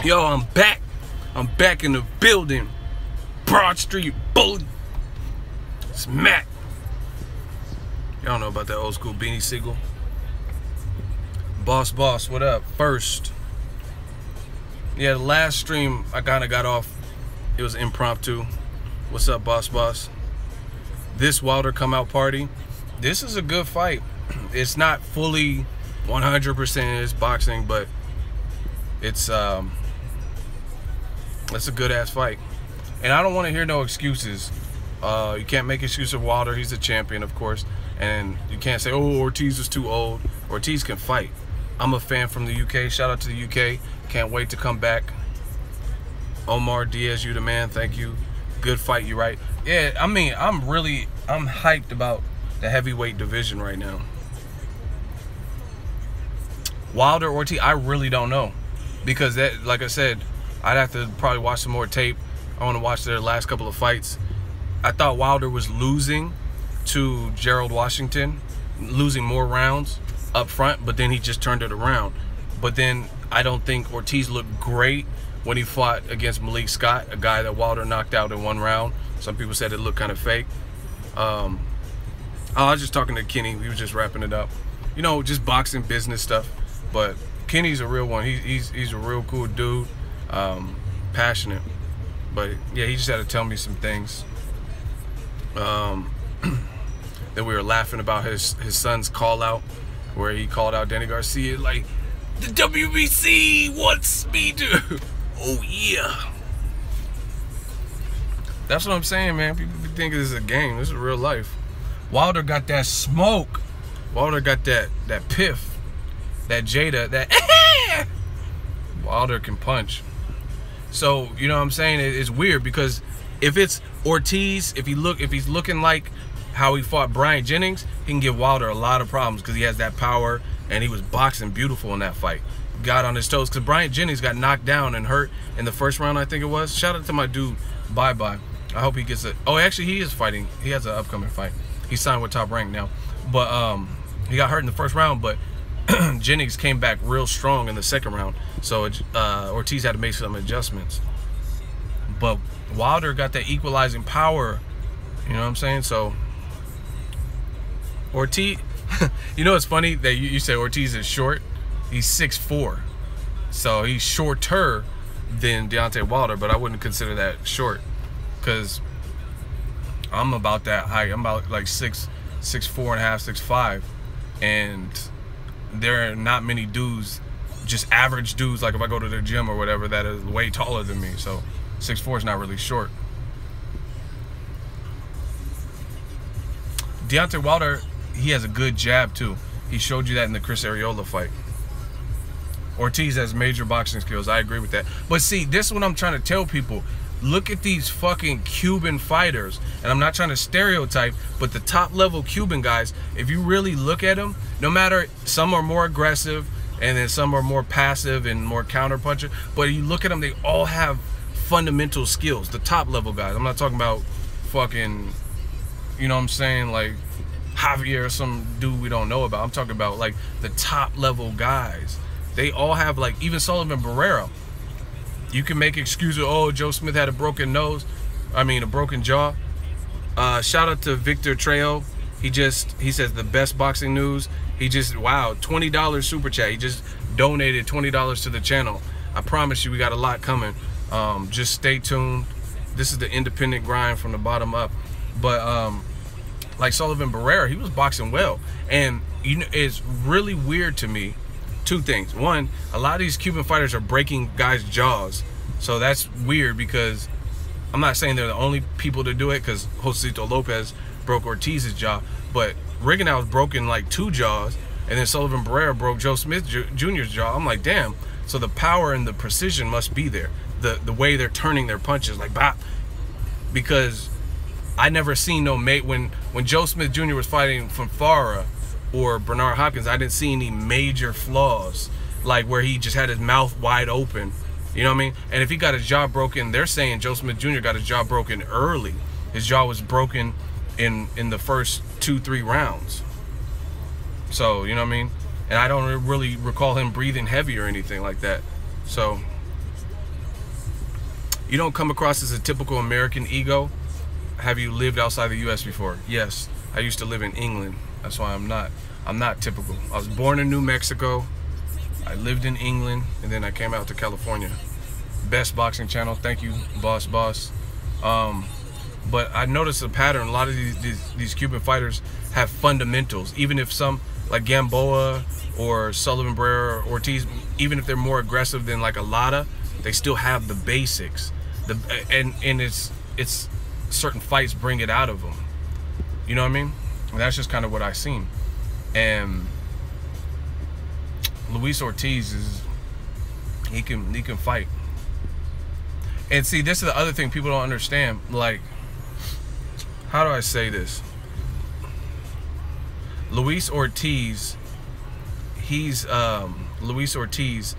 Yo, I'm back. I'm back in the building. Broad Street Bully. It's Matt. Y'all know about that old school Beanie Siegel. Boss, what up? First. Yeah, the last stream I kind of got off. It was impromptu. What's up, boss? This Wilder come out party. This is a good fight. It's not fully 100% it's boxing, but it's a good ass fight. And I don't want to hear no excuses. You can't make excuses of Wilder. He's the champion, of course. And you can't say, oh, Ortiz is too old. Ortiz can fight. I'm a fan from the UK. Shout out to the UK. Can't wait to come back. Omar Diaz, you the man. Thank you. Good fight, you right. Yeah, I mean, I'm hyped about the heavyweight division right now. Wilder-Ortiz, I really don't know. Because that, like I said, I'd have to probably watch some more tape. I want to watch their last couple of fights. I thought Wilder was losing to Gerald Washington, losing more rounds up front, but then he just turned it around. But then I don't think Ortiz looked great when he fought against Malik Scott, a guy that Wilder knocked out in one round. Some people said it looked kind of fake. I was just talking to Kenny. We was just wrapping it up. You know, just boxing business stuff. But Kenny's a real one. He's a real cool dude, passionate. But yeah, he just had to tell me some things. Then we were laughing about his son's call out, where he called out Danny Garcia like, the WBC wants me to. Oh yeah. That's what I'm saying, man. People think this is a game. This is real life. Wilder got that smoke. Wilder got that piff, that Jada, that Wilder can punch. So, you know what I'm saying? It's weird because if it's Ortiz, if he's looking like how he fought Brian Jennings, he can give Wilder a lot of problems because he has that power and he was boxing beautiful in that fight. Got on his toes because Brian Jennings got knocked down and hurt in the first round, I think it was. Shout out to my dude, Bye. I hope he gets it. Oh, actually, he is fighting. He has an upcoming fight. He signed with Top Rank now. But he got hurt in the first round, but Jennings came back real strong in the second round. So Ortiz had to make some adjustments. But Wilder got that equalizing power. You know what I'm saying? So Ortiz, you know, it's funny that you say Ortiz is short. He's 6'4", so he's shorter than Deontay Wilder, but I wouldn't consider that short because I'm about that height. I'm about like 6'4" and a half, 6'5", and there are not many dudes, just average dudes, like if I go to the gym or whatever, that is way taller than me. So 6'4" is not really short. Deontay Wilder, he has a good jab too. He showed you that in the Chris Arreola fight. Ortiz has major boxing skills. I agree with that. But see, this is what I'm trying to tell people. Look at these fucking Cuban fighters. And I'm not trying to stereotype, but the top level Cuban guys, if you really look at them, no matter, some are more aggressive and then some are more passive and more counter puncher, but you look at them, they all have fundamental skills. The top level guys. I'm not talking about fucking, you know what I'm saying, like Javier or some dude we don't know about. I'm talking about like the top level guys. They all have, like, even Sullivan Barrera. You can make excuses, oh, Joe Smith had a broken nose. I mean, a broken jaw. Shout out to Victor Trejo. He says the best boxing news. He just, wow, $20 super chat. He just donated $20 to the channel. I promise you we got a lot coming. Just stay tuned. This is the independent grind from the bottom up. But like Sullivan Barrera, he was boxing well. And you know, it's really weird to me. Two things. One, a lot of these Cuban fighters are breaking guys' jaws. So that's weird because I'm not saying they're the only people to do it because Josito Lopez broke Ortiz's jaw. But Rigondeaux broken like 2 jaws. And then Sullivan Barrera broke Joe Smith Jr.'s jaw. I'm like, damn. So the power and the precision must be there. The way they're turning their punches. Like, bop. Because I never seen no mate. When Joe Smith Jr. was fighting from Farah or Bernard Hopkins, I didn't see any major flaws, like where he just had his mouth wide open. You know what I mean? And if he got his jaw broken, they're saying Joe Smith Jr. got his jaw broken early. His jaw was broken in the first 2-3 rounds. So, you know what I mean? And I don't really recall him breathing heavy or anything like that. So, You don't come across as a typical American ego. Have you lived outside the U.S. before? Yes. I used to live in England. That's why I'm not typical. I was born in New Mexico. I lived in England, and then I came out to California. Best boxing channel. Thank you, boss. But I noticed a pattern. A lot of these Cuban fighters have fundamentals. Even if some, like Gamboa or Sullivan Barrera or Ortiz, even if they're more aggressive than like a Landada, they still have the basics. And it's certain fights bring it out of them. You know what I mean? And that's just kind of what I seen. And Luis Ortiz he can fight. And see, this is the other thing people don't understand. Like, how do I say this? Luis Ortiz, Luis Ortiz,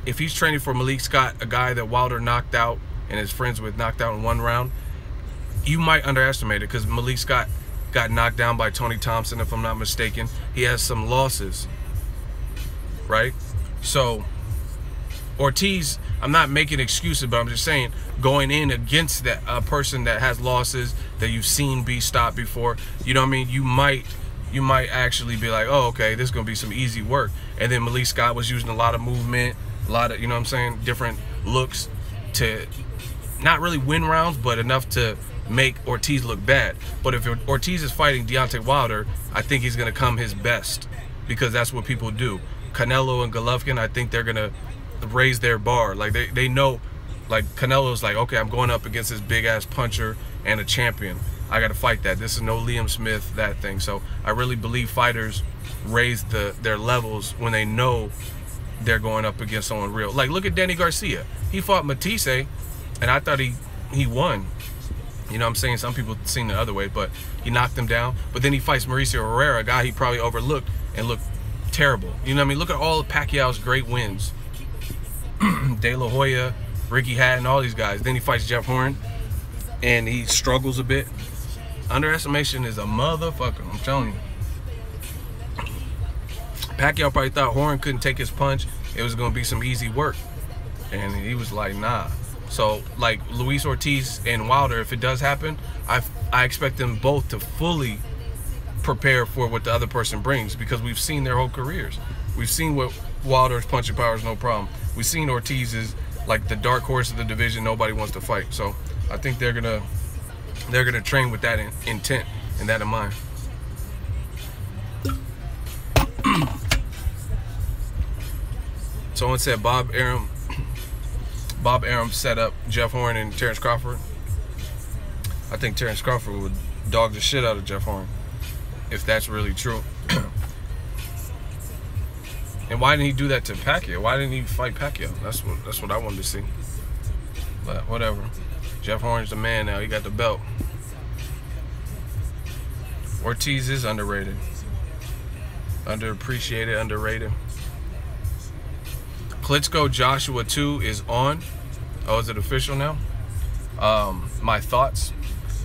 if he's training for Malik Scott, a guy that Wilder knocked out and his friends with knocked out in 1 round, you might underestimate it, because Malik Scott got knocked down by Tony Thompson, if I'm not mistaken. He has some losses, right? So Ortiz, I'm not making excuses, but I'm just saying, going in against that person that has losses that you've seen be stopped before, you know what I mean? You might actually be like, oh, okay, this is gonna be some easy work. And then Malik Scott was using a lot of movement, a lot of, you know what I'm saying, different looks to not really win rounds, but enough to make Ortiz look bad. But if Ortiz is fighting Deontay Wilder, I think he's gonna come his best, because that's what people do. Canelo and Golovkin, I think they're gonna raise their bar. Like they know, like Canelo's like, okay, I'm going up against this big ass puncher and a champion. I gotta fight that. This is no Liam Smith, that thing. So I really believe fighters raise their levels when they know they're going up against someone real. Like, look at Danny Garcia. He fought Matisse, and I thought he won. You know what I'm saying? Some people seen the other way, but he knocked him down. But then he fights Mauricio Herrera, a guy he probably overlooked and looked terrible. You know what I mean? Look at all of Pacquiao's great wins. De La Hoya, Ricky Hatton, all these guys. Then he fights Jeff Horn, and he struggles a bit. Underestimation is a motherfucker, I'm telling you. Pacquiao probably thought Horn couldn't take his punch. It was going to be some easy work. And he was like, nah. So, like, Luis Ortiz and Wilder, if it does happen, I expect them both to fully prepare for what the other person brings, because we've seen their whole careers. We've seen what Wilder's punching power is no problem. We've seen Ortiz is like the dark horse of the division nobody wants to fight. So I think they're gonna train with that intent and that in mind. Someone said Bob Arum set up Jeff Horn and Terrence Crawford. I think Terrence Crawford would dog the shit out of Jeff Horn, if that's really true. And why didn't he do that to Pacquiao? Why didn't he fight Pacquiao? That's what I wanted to see. But whatever. Jeff Horn's the man now. He got the belt. Ortiz is underrated. Underappreciated, underrated. Klitschko Joshua 2 is on. Oh, is it official now? My thoughts.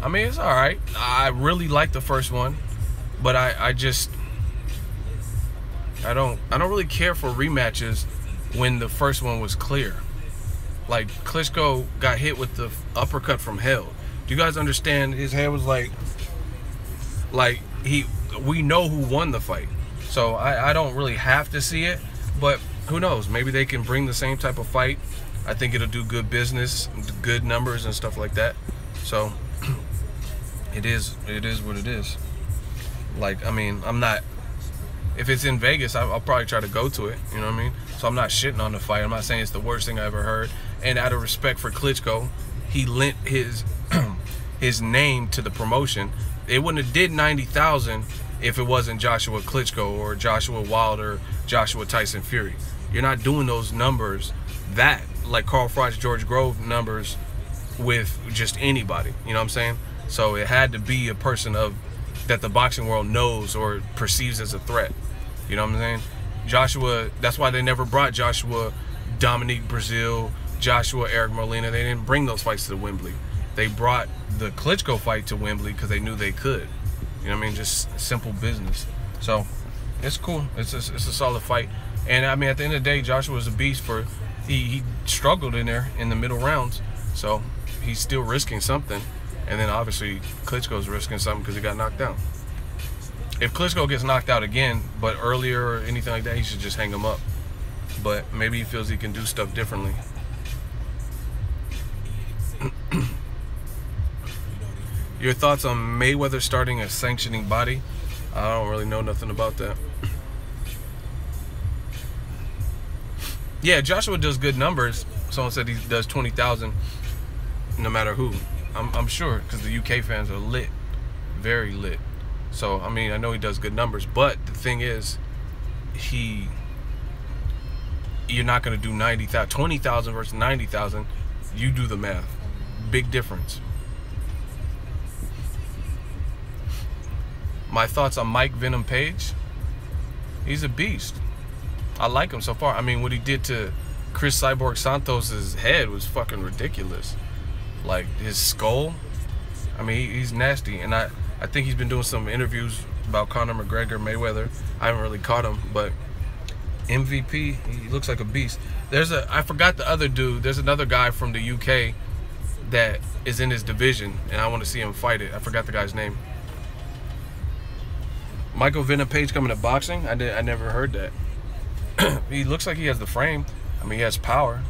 I mean, it's all right. I really like the first one, but I don't really care for rematches when the first one was clear. Like, Klitschko got hit with the uppercut from hell. Do you guys understand? His head was like we know who won the fight. So I don't really have to see it, but who knows? Maybe they can bring the same type of fight. I think it'll do good business, good numbers and stuff like that. So it is what it is. Like, I mean, I'm not, if it's in Vegas, I'll probably try to go to it, you know what I mean? So I'm not shitting on the fight. I'm not saying it's the worst thing I ever heard. And out of respect for Klitschko, he lent his name to the promotion. It wouldn't have did 90,000 if it wasn't Joshua Klitschko or Joshua Wilder, Joshua Tyson Fury. You're not doing those numbers that, like Carl Froch, George Grove numbers with just anybody, you know what I'm saying? So it had to be a person that the boxing world knows or perceives as a threat. You know what I'm saying? Joshua, that's why they never brought Joshua Dominique Brazil, Joshua Eric Molina. They didn't bring those fights to Wembley. They brought the Klitschko fight to Wembley because they knew they could. You know what I mean? Just simple business. So it's cool. It's a solid fight. And I mean, at the end of the day, Joshua was a beast. He struggled in there in the middle rounds, So he's still risking something. And then obviously Klitschko's risking something because he got knocked out. If Klitschko gets knocked out again, but earlier or anything like that, he should just hang him up. But maybe he feels he can do stuff differently. Your thoughts on Mayweather starting a sanctioning body? I don't really know nothing about that. Yeah, Joshua does good numbers. Someone said he does 20,000 no matter who. I'm sure, because the UK fans are lit. Very lit. So, I mean, I know he does good numbers. But the thing is, you're not going to do 90,000. 20,000 versus 90,000. You do the math. Big difference. My thoughts on Mike Venom Page? He's a beast. I like him so far. I mean, what he did to Chris Cyborg Santos's head was fucking ridiculous. Like, his skull. I mean, he's nasty. And I think he's been doing some interviews about Conor McGregor, Mayweather. I haven't really caught him, but MVP, he looks like a beast. I forgot the other dude. There's another guy from the UK that is in his division, and I want to see him fight it. I forgot the guy's name. Michael Venom Page coming to boxing? I never heard that. He looks like he has the frame. I mean, he has power,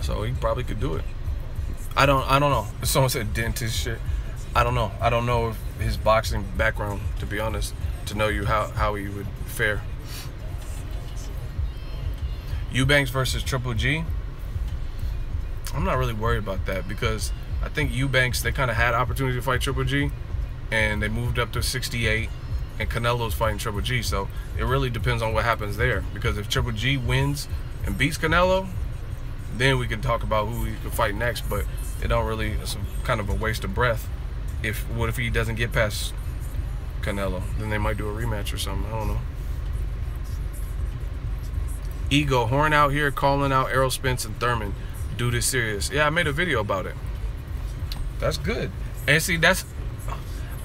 so he probably could do it. I don't know. Someone said dentist shit. I don't know. I don't know if his boxing background, to be honest, to know how he would fare. Eubanks versus Triple G. I'm not really worried about that because I think Eubanks, they kind of had opportunity to fight Triple G, and they moved up to 68. And Canelo's fighting Triple G, so it really depends on what happens there. Because if Triple G wins and beats Canelo, then we can talk about who he can fight next. But it don't really, it's kind of a waste of breath. What if he doesn't get past Canelo? Then they might do a rematch or something. I don't know. Ego Horn out here calling out Errol Spence and Thurman. Dude is serious. Yeah, I made a video about it. That's good. And see,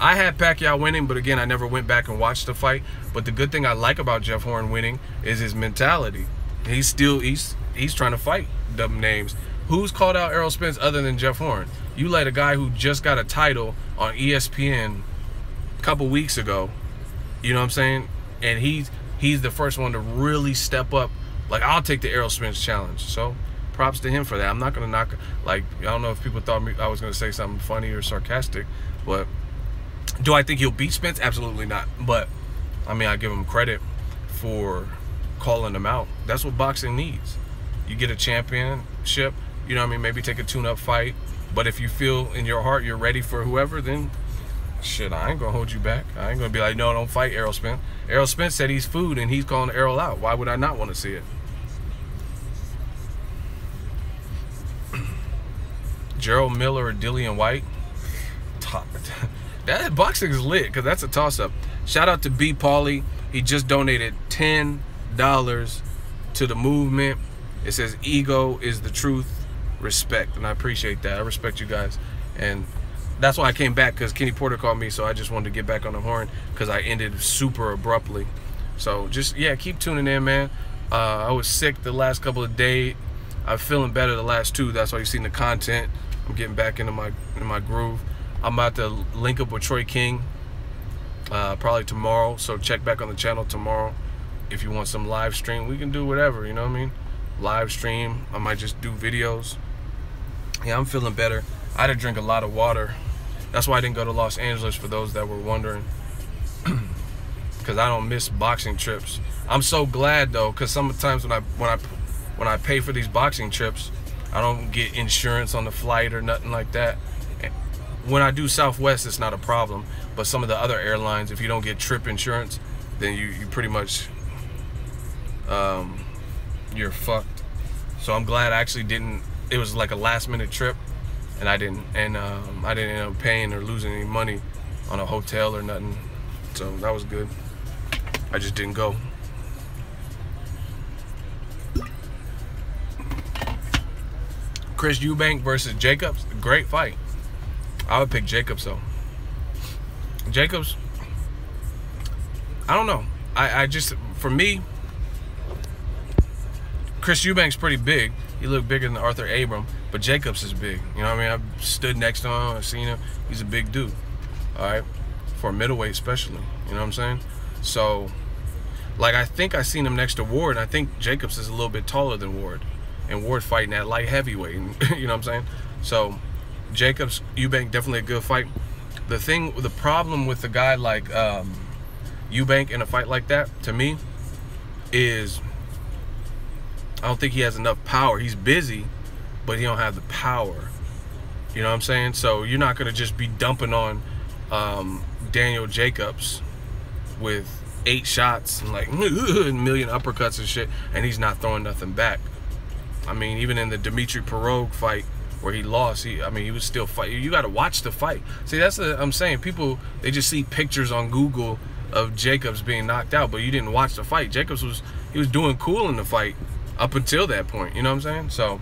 I had Pacquiao winning, but again, I never went back and watched the fight. But the good thing I like about Jeff Horn winning is his mentality. He's trying to fight dumb names. Who's called out Errol Spence other than Jeff Horn? You let a guy who just got a title on ESPN a couple weeks ago, you know what I'm saying? And he's the first one to really step up. Like, I'll take the Errol Spence challenge. So props to him for that. I'm not gonna knock. Like, I don't know if people thought I was gonna say something funny or sarcastic, but do I think he'll beat Spence? Absolutely not. But I mean, I give him credit for calling him out. That's what boxing needs. You get a championship, you know what I mean? Maybe take a tune-up fight. But if you feel in your heart you're ready for whoever, then shit, I ain't gonna hold you back. I ain't gonna be like, no, don't fight Errol Spence. Errol Spence said he's food and he's calling Errol out. Why would I not want to see it? Gerald Miller or Dillian White? That boxing is lit because that's a toss-up. Shout out to B. Pauly. He just donated $10 to the movement. It says ego is the truth, respect, and I appreciate that. I respect you guys, and that's why I came back, because Kenny Porter called me, so I just wanted to get back on the horn because I ended super abruptly. So just, yeah, keep tuning in, man. I was sick the last couple of days. I'm feeling better the last two. That's why you've seen the content. I'm getting back into my groove. I'm about to link up with Troy King probably tomorrow, so check back on the channel tomorrow. If you want some live stream, we can do whatever, you know what I mean? Live stream. I might just do videos. Yeah, I'm feeling better. I had to drink a lot of water. That's why I didn't go to Los Angeles, for those that were wondering. Because I don't miss boxing trips. I'm so glad though, because sometimes when I pay for these boxing trips, I don't get insurance on the flight or nothing like that. When I do Southwest, it's not a problem. But some of the other airlines, if you don't get trip insurance, then you pretty much you're fucked. So I'm glad I actually didn't. It was like a last-minute trip, and I didn't end up paying or losing any money on a hotel or nothing. So that was good. I just didn't go. Chris Eubank versus Jacobs, great fight. I would pick Jacobs though. Jacobs, I don't know. I just, for me, Chris Eubank's pretty big. He looked bigger than Arthur Abram. But Jacobs is big. You know what I mean? I've stood next to him. I've seen him. He's a big dude. All right? For a middleweight especially. You know what I'm saying? So, like, I think I seen him next to Ward, and I think Jacobs is a little bit taller than Ward. And Ward fighting at light heavyweight. You know what I'm saying? So, Jacobs, Eubank, definitely a good fight. The problem with a guy like Eubank in a fight like that, to me, is I don't think he has enough power. He's busy, but he don't have the power. You know what I'm saying? So you're not gonna just be dumping on Daniel Jacobs with 8 shots and like a million uppercuts and shit, and he's not throwing nothing back. I mean, even in the Dimitri Pirog fight where he lost, he was still fighting. You got to watch the fight. See, that's what I'm saying. People, they just see pictures on Google of Jacobs being knocked out, but you didn't watch the fight. Jacobs was doing cool in the fight up until that point. You know what I'm saying? So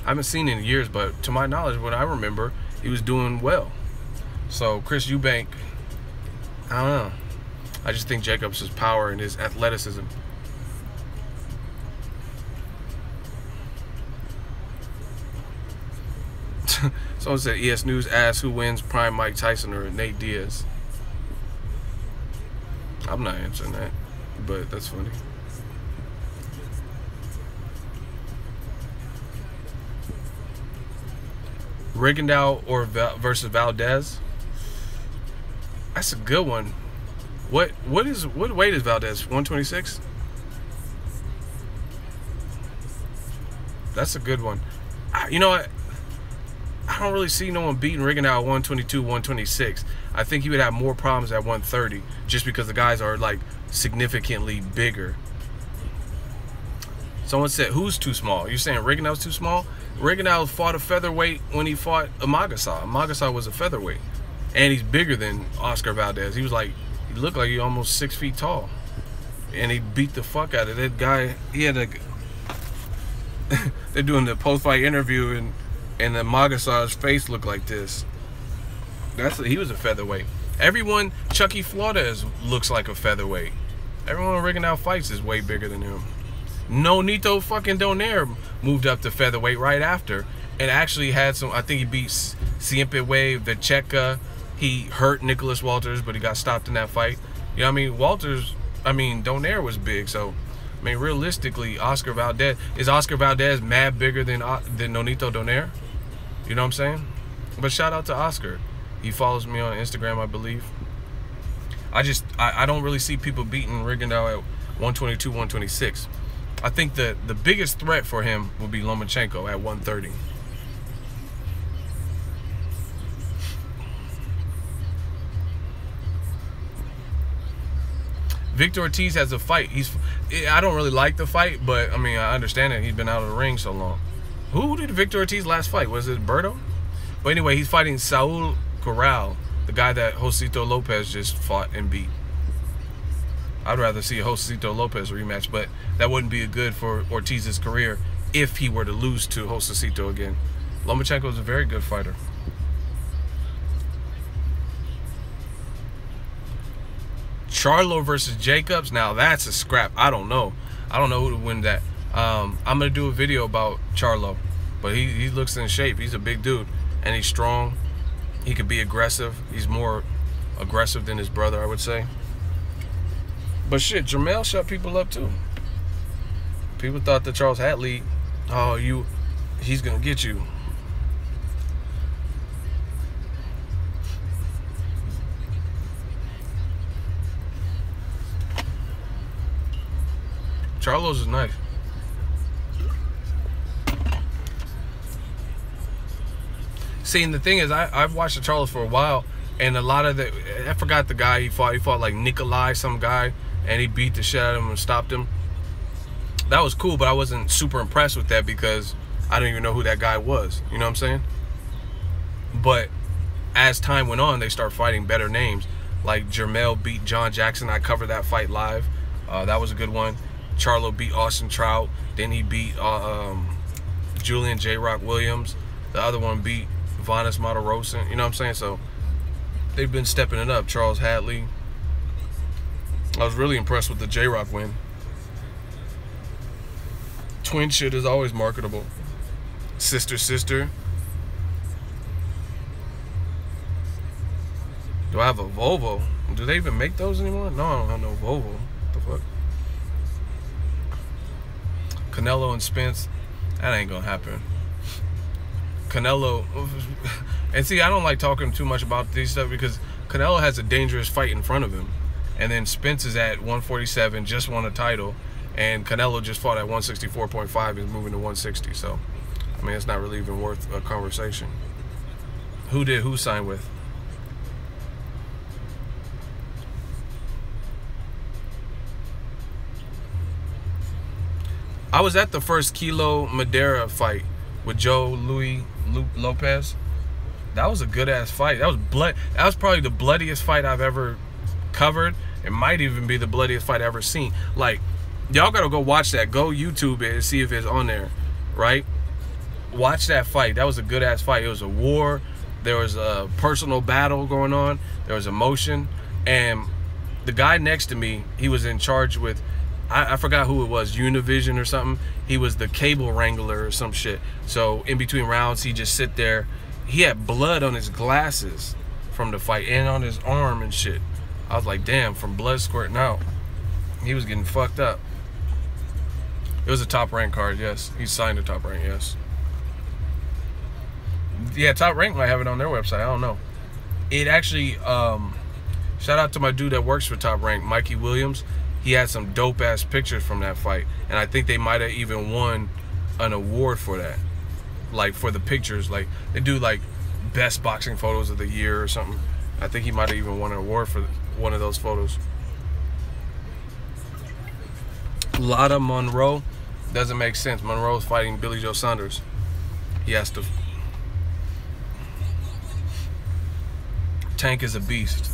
I haven't seen it in years, but to my knowledge, what I remember, he was doing well. So Chris Eubank, I don't know. I just think Jacobs' power and his athleticism. Someone said ES News asks who wins, Prime Mike Tyson or Nate Diaz. I'm not answering that, but that's funny. Rigondeaux or versus Valdez? That's a good one. What weight is Valdez? 126? That's a good one. You know what? I don't really see no one beating Rigondeaux at 122, 126. I think he would have more problems at 130 just because the guys are like significantly bigger. Someone said, who's too small? You're saying Rigondeaux's too small? Rigondeaux fought a featherweight when he fought Amagasa. Amagasa was a featherweight. And he's bigger than Oscar Valdez. He looked like he almost 6 feet tall. And he beat the fuck out of that guy. He had they're doing the post-fight interview and the Magasa's face looked like this. He was a featherweight. Everyone, Chucky Flores looks like a featherweight. Everyone Rigondeaux fights is way bigger than him. Nonito fucking Donaire moved up to featherweight right after and actually had some, I think he beat Siempre Vecheca. He hurt Nicholas Walters, but he got stopped in that fight. You know what I mean? Donaire was big, so I mean, realistically, Oscar Valdez, is Oscar Valdez mad bigger than Nonito Donaire? You know what I'm saying? But shout out to Oscar. He follows me on Instagram, I believe. I don't really see people beating Rigondeaux at 122, 126. I think the biggest threat for him will be Lomachenko at 130. Victor-Ortiz has a fight. I don't really like the fight, but I mean, I understand it. He's been out of the ring so long. Who did Victor-Ortiz last fight? Was it Berto? But anyway, he's fighting Saul Corral, the guy that Josito Lopez just fought and beat. I'd rather see a Josito Lopez rematch, but that wouldn't be good for Ortiz's career if he were to lose to Josito again. Lomachenko is a very good fighter. Charlo versus Jacobs. Now that's a scrap. I don't know. I don't know who would win that. I'm gonna do a video about Charlo, but he looks in shape. He's a big dude and he's strong. He could be aggressive. He's more aggressive than his brother, I would say. But shit, Jermell shut people up too. People thought that Charles Hatley, he's gonna get you. Charlo's is nice. See, and the thing is, I've watched the Charlos for a while, and a lot of I forgot the guy he fought. He fought like Nikolai, some guy, and he beat the shit out of him and stopped him. That was cool, but I wasn't super impressed with that because I didn't even know who that guy was. You know what I'm saying? But as time went on, they start fighting better names. Like Jermell beat John Jackson. I covered that fight live. That was a good one. Charlo beat Austin Trout. Then he beat Julian J. Rock Williams. The other one beat Vanes Matarosen. You know what I'm saying? So they've been stepping it up. Charles Hatley. I was really impressed with the J. Rock win. Twin shit is always marketable. Sister. Do I have a Volvo? Do they even make those anymore? No, I don't have no Volvo. What the fuck? Canelo and Spence. That ain't gonna happen. Canelo. And see, I don't like talking too much about these stuff because Canelo has a dangerous fight in front of him. And then Spence is at 147, just won a title. And Canelo just fought at 164.5, is moving to 160. So, I mean, it's not really even worth a conversation. Who signed with? I was at the first Kilo Madera fight with Joe Louis Lopez. That was a good ass fight. That was probably the bloodiest fight I've ever covered. It might even be the bloodiest fight I've ever seen. Like, y'all gotta go watch that. Go YouTube it and see if it's on there, right? Watch that fight. That was a good ass fight. It was a war. There was a personal battle going on. There was emotion. And the guy next to me, he was in charge with, I forgot who it was, Univision or something. He was the cable wrangler or some shit. So in between rounds, he just sit there. He had blood on his glasses from the fight and on his arm and shit. I was like, damn, from blood squirting out. He was getting fucked up. It was a Top Rank card, yes. He signed a Top Rank, yes. Yeah, Top Rank might have it on their website. I don't know. It actually, shout out to my dude that works for Top Rank, Mikey Williams. He had some dope ass pictures from that fight, and I think they might have even won an award for that, like for the pictures. Like they do like best boxing photos of the year or something. I think he might have even won an award for one of those photos. Lotta Monroe doesn't make sense. Monroe's fighting Billy Joe Saunders. He has to. Tank is a beast.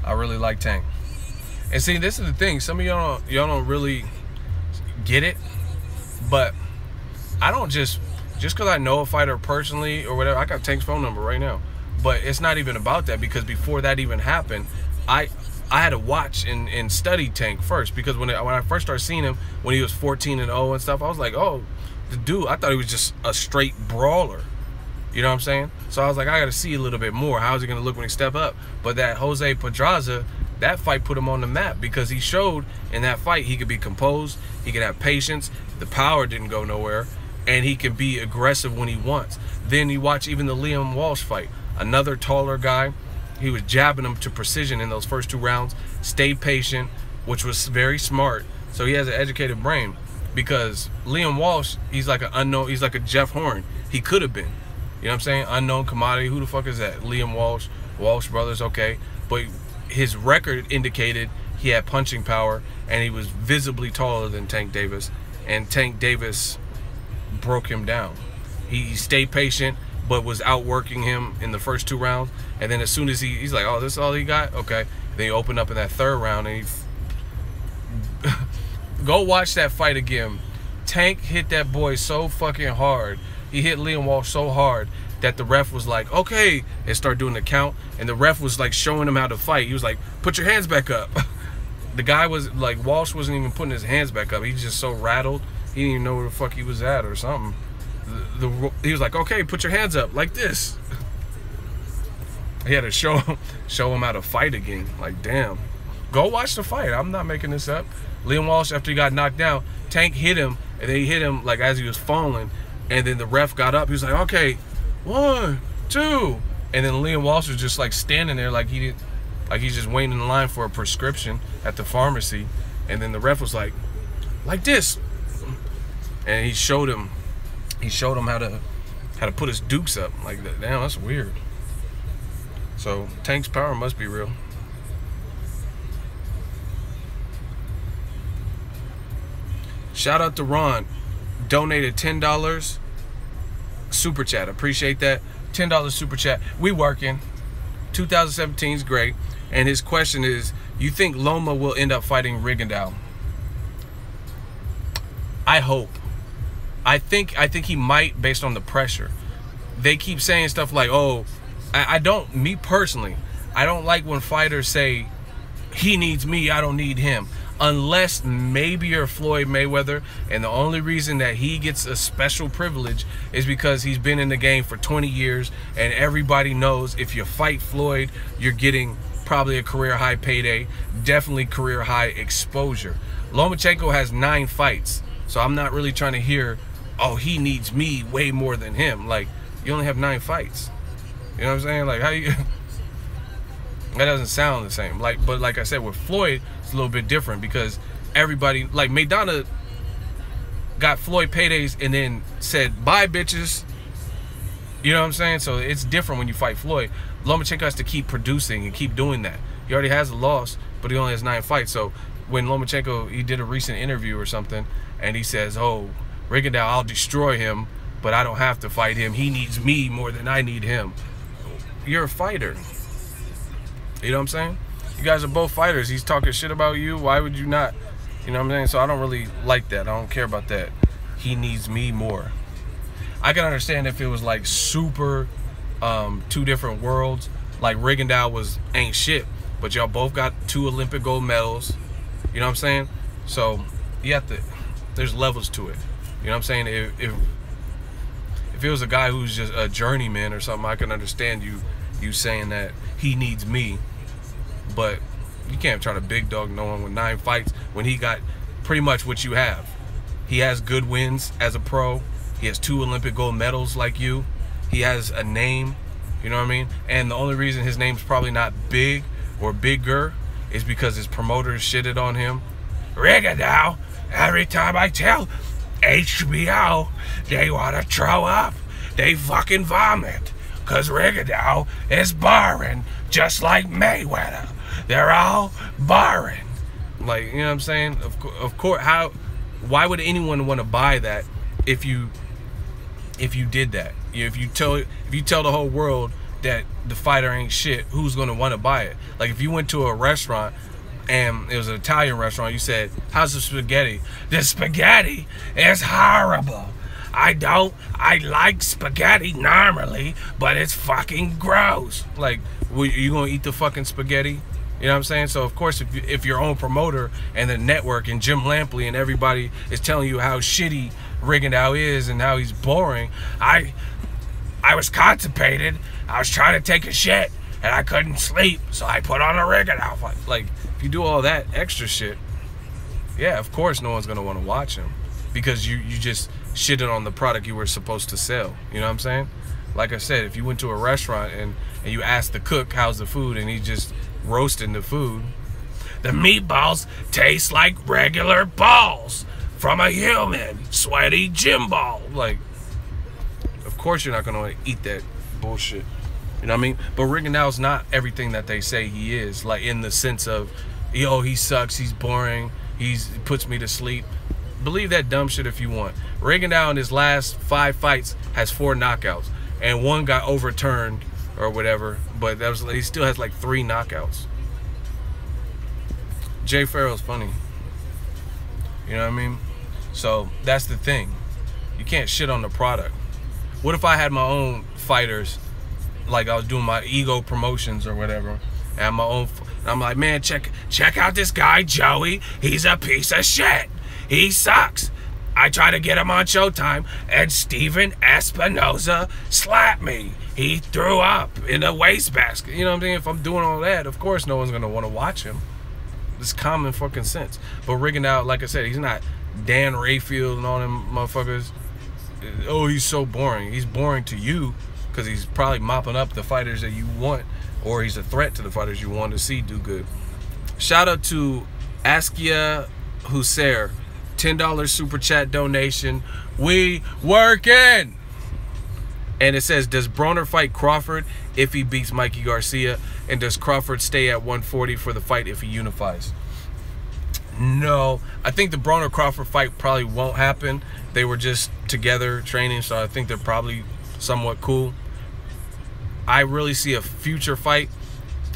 I really like Tank. And see, this is the thing. Some of y'all don't really get it, but I don't just because I know a fighter personally or whatever. I got Tank's phone number right now, but it's not even about that because before that even happened, I had to watch and study Tank first because when I first started seeing him when he was 14-0 and stuff, I was like, oh, the dude. I thought he was just a straight brawler. You know what I'm saying? So I was like, I got to see a little bit more. How's he gonna look when he step up? But that Jose Pedraza. That fight put him on the map because he showed in that fight he could be composed, he could have patience, the power didn't go nowhere, and he could be aggressive when he wants. Then you watch even the Liam Walsh fight, another taller guy. He was jabbing him to precision in those first 2 rounds, stayed patient, which was very smart. So he has an educated brain because Liam Walsh, he's like an unknown, he's like a Jeff Horn. He could have been, you know what I'm saying? Unknown commodity. Who the fuck is that? Liam Walsh, Walsh brothers, okay. But his record indicated he had punching power and he was visibly taller than Tank Davis, and Tank Davis broke him down. He stayed patient but was outworking him in the first 2 rounds, and then as soon as he's like, oh, this is all he got? Okay. Then he opened up in that 3rd round and he go watch that fight again. Tank hit that boy so fucking hard. He hit Liam Walsh so hard that the ref was like, okay, and start doing the count, and the ref was like showing him how to fight. He was like, put your hands back up. The guy was like, Walsh wasn't even putting his hands back up. He was just so rattled, he didn't even know where the fuck he was at or something. He was like, okay, put your hands up like this. He had to show him how to fight again. Like, damn. Go watch the fight. I'm not making this up. Liam Walsh, after he got knocked down, Tank hit him, and then he hit him like as he was falling, and then the ref got up. He was like, okay, 1, 2, and then Liam Walsh was just like standing there like he's just waiting in line for a prescription at the pharmacy, and then the ref was like this, and he showed him how to put his dukes up like that. Damn, that's weird. So Tank's power must be real. Shout out to Ron, donated $10 super chat. Appreciate that. $10 super chat. We working. 2017 is great. And his question is, you think Loma will end up fighting Rigondeaux? I hope. I think he might based on the pressure. They keep saying stuff like, oh, me personally, I don't like when fighters say, he needs me, I don't need him. unless maybe you're Floyd Mayweather, and the only reason that he gets a special privilege is because he's been in the game for 20 years, and everybody knows if you fight Floyd, you're getting probably a career high payday, definitely career high exposure. Lomachenko has 9 fights, so I'm not really trying to hear, oh, he needs me way more than him. Like, you only have 9 fights. You know what I'm saying? Like, how you... That doesn't sound the same. Like, but like I said, with Floyd, it's a little bit different because everybody, like Maidana got Floyd paydays and then said, bye, bitches. You know what I'm saying? So it's different when you fight Floyd. Lomachenko has to keep producing and keep doing that. He already has a loss, but he only has 9 fights. So when Lomachenko, he did a recent interview or something, and he says, oh, Rigondeaux, I'll destroy him, but I don't have to fight him. He needs me more than I need him. You're a fighter. You know what I'm saying? You guys are both fighters. He's talking shit about you. Why would you not? You know what I'm saying? So I don't really like that. I don't care about that. He needs me more. I can understand if it was like super 2 different worlds. Like Rigondeaux ain't shit, but y'all both got 2 Olympic gold medals. You know what I'm saying? So you have to, there's levels to it. You know what I'm saying? If it was a guy who's just a journeyman or something, I can understand you saying that he needs me. But you can't try to big dog no one with 9 fights when he got pretty much what you have. He has good wins as a pro. He has 2 Olympic gold medals like you. He has a name, you know what I mean? And the only reason his name's probably not big or bigger is because his promoters shitted on him. Rigondeaux, every time I tell HBO, they want to throw up. They fucking vomit. Because Rigondeaux is boring, just like Mayweather. They're all boring. Like, you know what I'm saying? Of course, why would anyone want to buy that if you did that? If you tell the whole world that the fighter ain't shit, who's going to want to buy it? Like, if you went to a restaurant and it was an Italian restaurant, you said, how's the spaghetti? The spaghetti is horrible. I like spaghetti normally, but it's fucking gross. Like, you gonna eat the fucking spaghetti? You know what I'm saying? So of course, if your own promoter and the network and Jim Lampley and everybody is telling you how shitty Rigondeaux is and how he's boring, I was constipated. I was trying to take a shit and I couldn't sleep, so I put on a Rigondeaux fight. Like, if you do all that extra shit, yeah, of course no one's gonna want to watch him because you just shitted on the product you were supposed to sell. You know what I'm saying? Like I said, if you went to a restaurant and you asked the cook how's the food and he's just roasting the food, the meatballs taste like regular balls from a human sweaty gym ball. Like, of course you're not gonna eat that bullshit. You know what I mean? But Rigondeaux's not everything that they say he is, like in the sense of, yo, he sucks, he's boring, he puts me to sleep. Believe that dumb shit if you want. Rigondeaux in his last 5 fights has 4 knockouts, and 1 got overturned or whatever, but he still has like 3 knockouts. Jay Farrell's funny. You know what I mean? So that's the thing. You can't shit on the product. What if I had my own fighters, like I was doing my ego promotions or whatever, and my own, and I'm like, man, check out this guy Joey. He's a piece of shit. He sucks. I try to get him on Showtime, and Steven Espinoza slapped me. He threw up in a wastebasket. You know what I'm saying? If I'm doing all that, of course no one's going to want to watch him. It's common fucking sense. But Rigondeaux, like I said, he's not Dan Rayfield and all them motherfuckers. Oh, he's so boring. He's boring to you because he's probably mopping up the fighters that you want, or he's a threat to the fighters you want to see do good. Shout out to Askia Hussein. $10 super chat donation. We working. And it says, does Broner fight Crawford if he beats Mikey Garcia? And does Crawford stay at 140 for the fight if he unifies? No. I think the Broner-Crawford fight probably won't happen. They were just together training, so I think they're probably somewhat cool. I really see a future fight.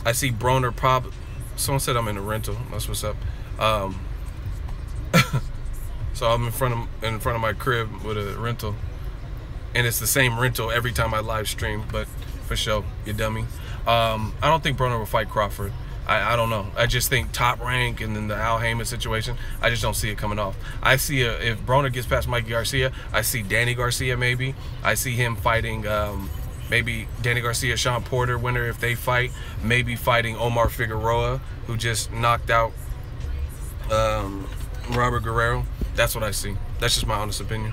I see Broner probably... Someone said I'm in a rental. That's what's up. So I'm in front of my crib with a rental, and it's the same rental every time I live stream. But for sure, you dummy. I don't think Broner will fight Crawford. I don't know. I just think Top Rank and then the Al Heyman situation, I just don't see it coming off. I see if Broner gets past Mikey Garcia, I see Danny Garcia maybe. I see him fighting maybe Danny Garcia, Sean Porter winner if they fight. Maybe fighting Omar Figueroa, who just knocked out Robert Guerrero. That's what I see. That's just my honest opinion.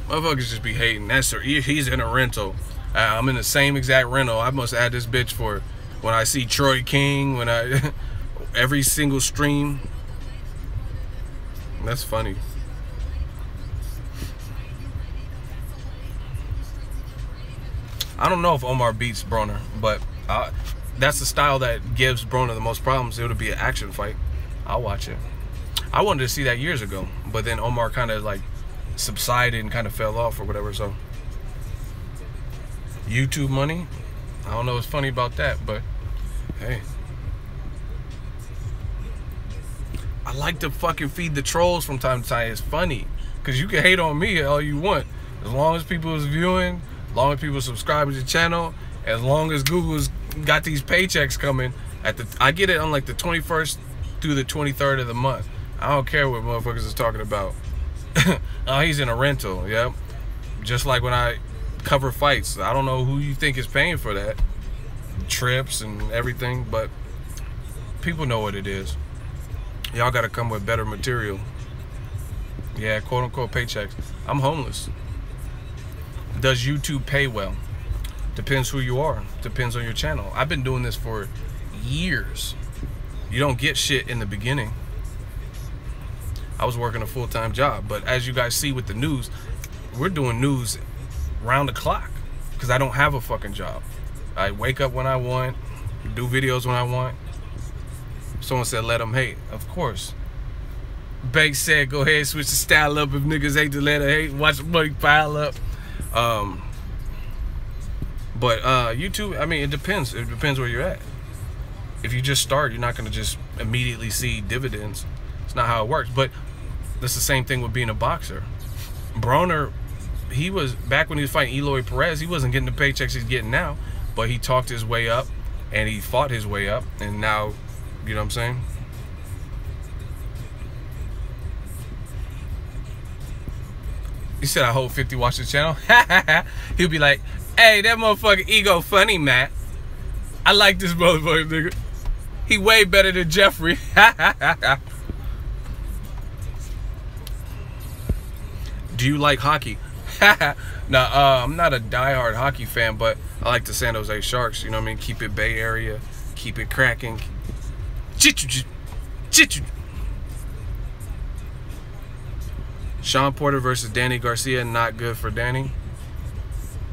Motherfuckers just be hating. He's in a rental. I'm in the same exact rental. I must add this bitch for when I see Troy King, when I every single stream. That's funny. I don't know if Omar beats Broner, but that's the style that gives Broner the most problems. It would be an action fight. I'll watch it. I wanted to see that years ago, but then Omar kind of like subsided and kind of fell off or whatever. So YouTube money, I don't know what's funny about that, but hey, I like to fucking feed the trolls from time to time. It's funny because you can hate on me all you want, as long as people is viewing, as long as people subscribe to the channel, as long as Google's got these paychecks coming I get it on like the 21st through the 23rd of the month. I don't care what motherfuckers is talking about. Oh, he's in a rental. Yep. Just like when I cover fights, I don't know who you think is paying for that, trips and everything, but people know what it is. Y'all gotta come with better material. Yeah, quote unquote paychecks. I'm homeless. Does YouTube pay well? Depends who you are. Depends on your channel. I've been doing this for years. You don't get shit in the beginning. I was working a full-time job, but as you guys see with the news, we're doing news round the clock because I don't have a fucking job. I wake up when I want, do videos when I want. Someone said let them hate. Of course. Banks said go ahead, switch the style up. If niggas hate to let her hate, watch the money pile up. But YouTube, I mean, it depends. It depends where you're at. If you just start, you're not going to just immediately see dividends. It's not how it works. But that's the same thing with being a boxer. Broner, he was, back when he was fighting Eloy Perez, he wasn't getting the paychecks he's getting now, but he talked his way up and he fought his way up, and now, you know what I'm saying? He said, I hope 50 watch the channel. He'll be like, hey, that motherfucker ego funny, Matt. I like this motherfucker, nigga. He way better than Jeffrey. Do you like hockey? Nah, I'm not a diehard hockey fan, but I like the San Jose Sharks. You know what I mean? Keep it Bay Area. Keep it cracking. Sean Porter versus Danny Garcia, not good for Danny.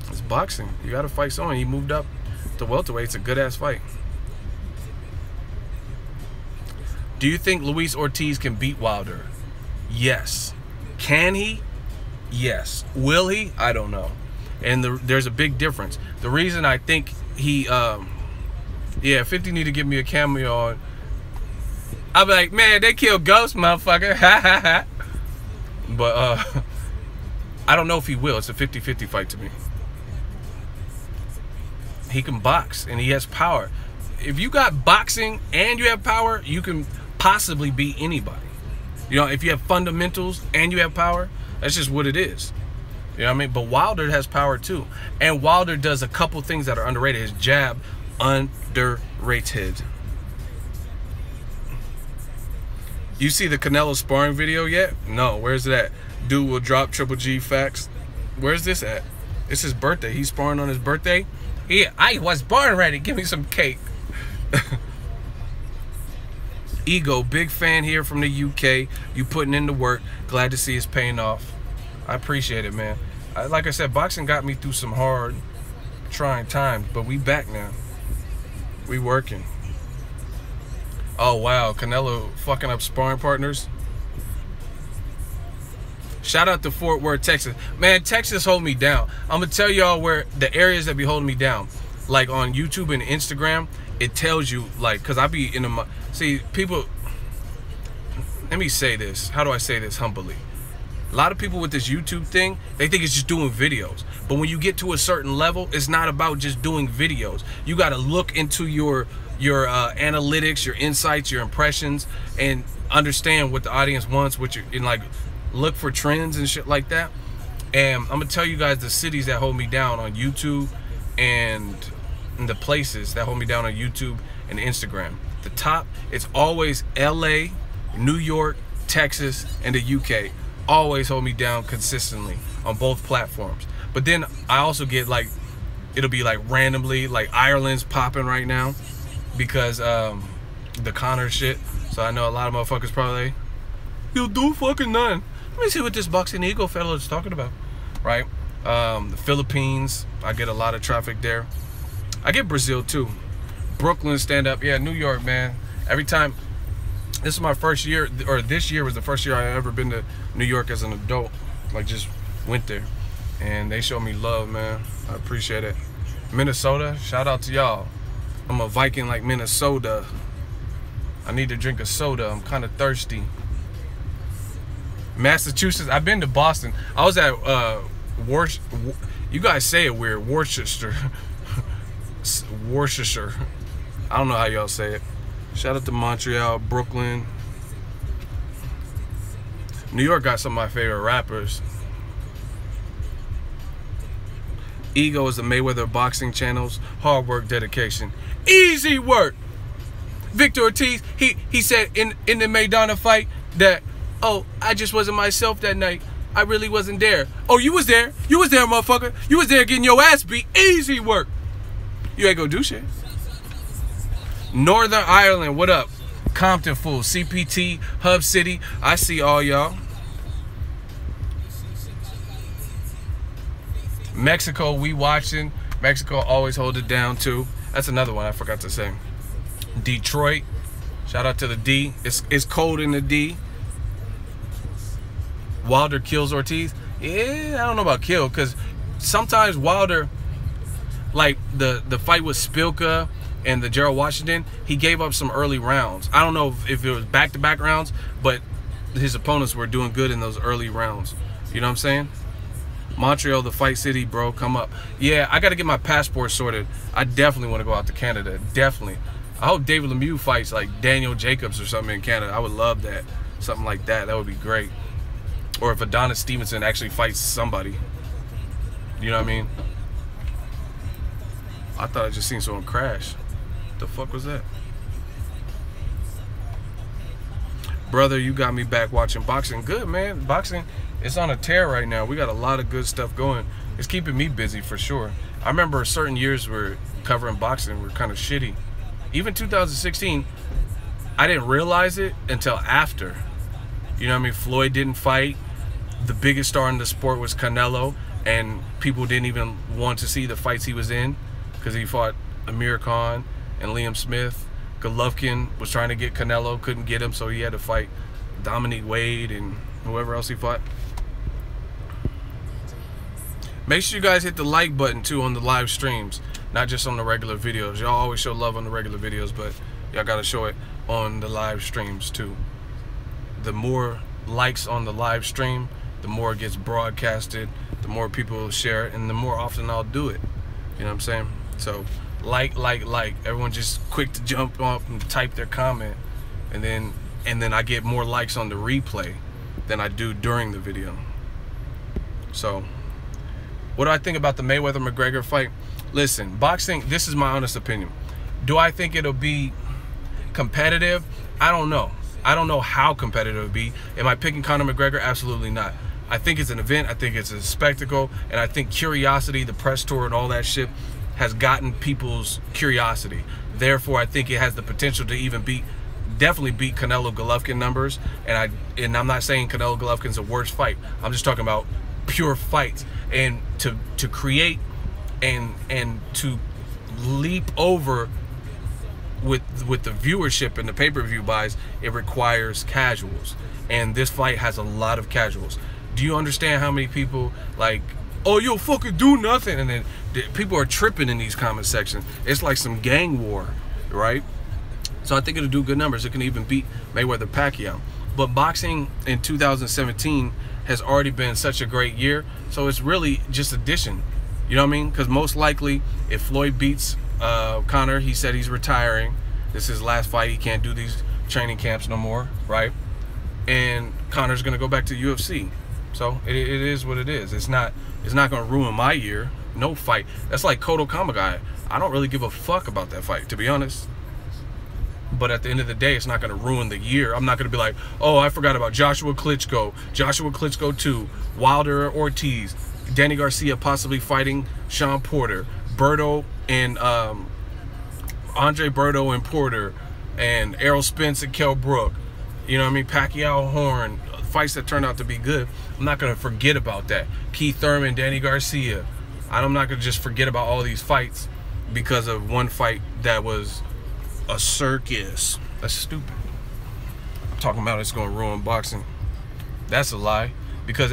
It's boxing. You got to fight someone. He moved up to welterweight. It's a good-ass fight. Do you think Luis Ortiz can beat Wilder? Yes. Can he? Yes. Will he? I don't know. And there's a big difference. The reason I think he, yeah, 50 need to give me a cameo on. I'll be like, man, they killed Ghost, motherfucker. But I don't know if he will. It's a 50-50 fight to me. He can box and he has power. If you got boxing and you have power, you can possibly beat anybody. You know, if you have fundamentals and you have power, that's just what it is. You know what I mean? But Wilder has power too. And Wilder does a couple things that are underrated. His jab, underrated. You see the Canelo sparring video yet? No, where's it at? Dude will drop Triple G facts. Where's this at? It's his birthday. He's sparring on his birthday. Yeah, I was born ready. Give me some cake. Ego, big fan here from the UK. You putting in the work. Glad to see it's paying off. I appreciate it, man. Like I said, boxing got me through some hard, trying times, but we back now. We working. Oh, wow. Canelo fucking up sparring partners. Shout out to Fort Worth, Texas. Man, Texas hold me down. I'm going to tell y'all where the areas that be holding me down. Like on YouTube and Instagram, it tells you, like, because I be in the... See, people... Let me say this. How do I say this humbly? A lot of people with this YouTube thing, they think it's just doing videos. But when you get to a certain level, it's not about just doing videos. You got to look into your analytics, your insights, your impressions, and understand what the audience wants, and like look for trends and shit like that. And I'm gonna tell you guys the cities that hold me down on YouTube and the places that hold me down on YouTube and Instagram. The top, it's always LA, New York, Texas, and the UK. Always hold me down consistently on both platforms. But then I also get like, it'll be like randomly, like Ireland's popping right now because the Connor shit. So I know a lot of motherfuckers probably like, you'll do fucking nothing. Let me see what this Boxingego fellow is talking about, right? The Philippines, I get a lot of traffic there. I get Brazil too. Brooklyn stand up. Yeah, New York, man. Every time, this is my first year, or this year was the first year I ever been to New York as an adult. Like just went there. And they showed me love, man. I appreciate it. Minnesota, shout out to y'all. I'm a Viking like Minnesota. I need to drink a soda. I'm kind of thirsty. Massachusetts, I've been to Boston. I was at you guys say it weird, Worcester. Worcestershire. I don't know how y'all say it. Shout out to Montreal, Brooklyn. New York got some of my favorite rappers. Ego is the Mayweather boxing channel's hard work, dedication. Easy work. Victor-Ortiz, he said in the Maidana fight that, oh, I just wasn't myself that night. I really wasn't there. Oh, you was there. You was there, motherfucker. You was there getting your ass beat. Easy work. You ain't gonna do shit. Northern Ireland, what up? Compton Fool, CPT, Hub City. I see all y'all. Mexico, we watching. Mexico always hold it down too. That's another one I forgot to say. Detroit, shout out to the D. It's cold in the D. Wilder kills Ortiz. Yeah, I don't know about kill, because sometimes Wilder, like the fight with Spilka and the Gerald Washington, he gave up some early rounds. I don't know if it was back-to-back rounds, but his opponents were doing good in those early rounds. You know what I'm saying? Montreal, the fight city, bro, come up. Yeah, I got to get my passport sorted. I definitely want to go out to Canada. Definitely. I hope David Lemieux fights like Daniel Jacobs or something in Canada. I would love that. Something like that. That would be great. Or if Adonis Stevenson actually fights somebody. You know what I mean? I thought I just seen someone crash. The fuck was that? Brother, you got me back watching boxing. Good, man. Boxing, it's on a tear right now. We got a lot of good stuff going. It's keeping me busy for sure. I remember certain years where covering boxing were kind of shitty. Even 2016, I didn't realize it until after. You know what I mean? Floyd didn't fight. The biggest star in the sport was Canelo, and people didn't even want to see the fights he was in because he fought Amir Khan and Liam Smith. Golovkin was trying to get Canelo, couldn't get him, so he had to fight Dominique Wade and whoever else he fought. Make sure you guys hit the like button too on the live streams, not just on the regular videos. Y'all always show love on the regular videos, but y'all gotta show it on the live streams too. The more likes on the live stream, the more it gets broadcasted, the more people share it, and the more often I'll do it. You know what I'm saying? So like. Everyone just quick to jump up and type their comment, and then I get more likes on the replay than I do during the video. So what do I think about the Mayweather McGregor fight? Listen, boxing, this is my honest opinion. Do I think it'll be competitive? I don't know. I don't know how competitive it'll be. Am I picking Conor McGregor? Absolutely not. I think it's an event. I think it's a spectacle. And I think curiosity, the press tour and all that shit has gotten people's curiosity. Therefore, I think it has the potential to even definitely beat Canelo Golovkin numbers. And I'm not saying Canelo Golovkin's a worse fight. I'm just talking about pure fights. And to create and to leap over with the viewership and the pay-per-view buys, it requires casuals, and this fight has a lot of casuals. Do you understand how many people like, oh, you'll fucking do nothing, and then people are tripping in these comment sections? It's like some gang war, right? So I think it'll do good numbers. It can even beat Mayweather Pacquiao. But boxing in 2017 has already been such a great year. So it's really just addition. You know what I mean? Because most likely, if Floyd beats Conor, he said he's retiring. This is his last fight. He can't do these training camps no more, right? And Conor's going to go back to UFC. So it is what it is. It's not going to ruin my year. No fight. That's like Kodo Kamagai. I don't really give a fuck about that fight, to be honest. But at the end of the day, it's not going to ruin the year. I'm not going to be like, oh, I forgot about Joshua Klitschko 2, Wilder-Ortiz, Danny Garcia possibly fighting Sean Porter, Berto and Andre Berto and Porter, and Errol Spence and Kell Brook. You know what I mean? Pacquiao, Horn, fights that turned out to be good. I'm not going to forget about that. Keith Thurman, Danny Garcia. I'm not going to just forget about all these fights because of one fight that was a circus. That's stupid. I'm talking about it's going to ruin boxing. That's a lie. Because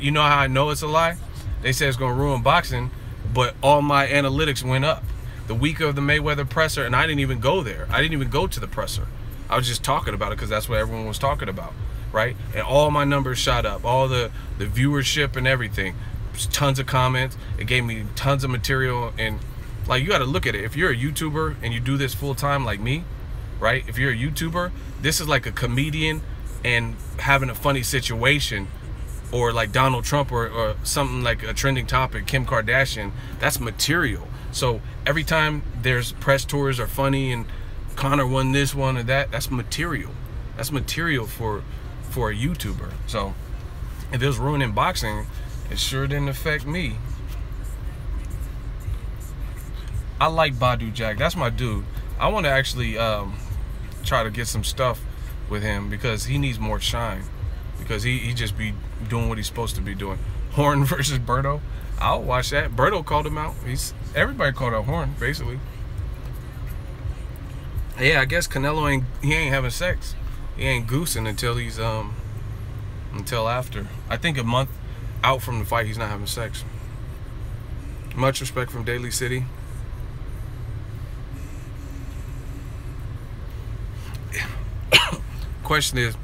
you know how I know it's a lie? They say it's going to ruin boxing, but all my analytics went up. The week of the Mayweather presser, and I didn't even go there. I didn't even go to the presser. I was just talking about it because that's what everyone was talking about, right? And all my numbers shot up. All the viewership and everything. Tons of comments. It gave me tons of material. And like, you got to look at it. If you're a YouTuber and you do this full time like me, right? If you're a YouTuber, this is like a comedian and having a funny situation, or like Donald Trump, or something like a trending topic, Kim Kardashian. That's material. So every time there's press tours are funny and Conor won this one or that, that's material. That's material for a YouTuber. So if it was ruining boxing, it sure didn't affect me. I like Badu Jack. That's my dude. I want to actually try to get some stuff with him because he needs more shine. Because he just be doing what he's supposed to be doing. Horn versus Berto. I'll watch that. Berto called him out. Everybody called out Horn, basically. Yeah, I guess Canelo ain't having sex. He ain't goosing until he's until after. I think a month out from the fight, he's not having sex. Much respect from Daly City. Question is,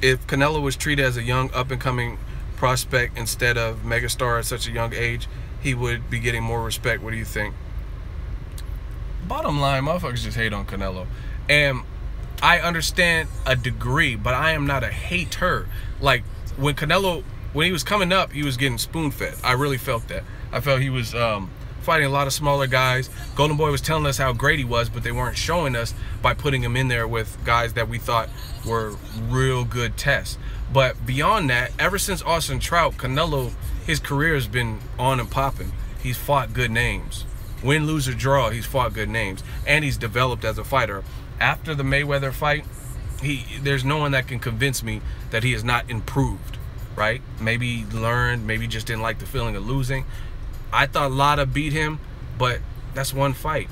if Canelo was treated as a young up-and-coming prospect instead of megastar at such a young age, he would be getting more respect. What do you think? Bottom line, motherfuckers just hate on Canelo. And I understand a degree, but I am not a hater. Like, when Canelo, when he was coming up, he was getting spoon-fed. I really felt that. I felt he was fighting a lot of smaller guys. Golden Boy was telling us how great he was, but they weren't showing us by putting him in there with guys that we thought were real good tests. But beyond that, ever since Austin Trout, Canelo, his career has been on and popping. He's fought good names. Win, lose, or draw, he's fought good names. And he's developed as a fighter. After the Mayweather fight, there's no one that can convince me that he has not improved, right? Maybe he learned, maybe just didn't like the feeling of losing. I thought Lada beat him, but that's one fight.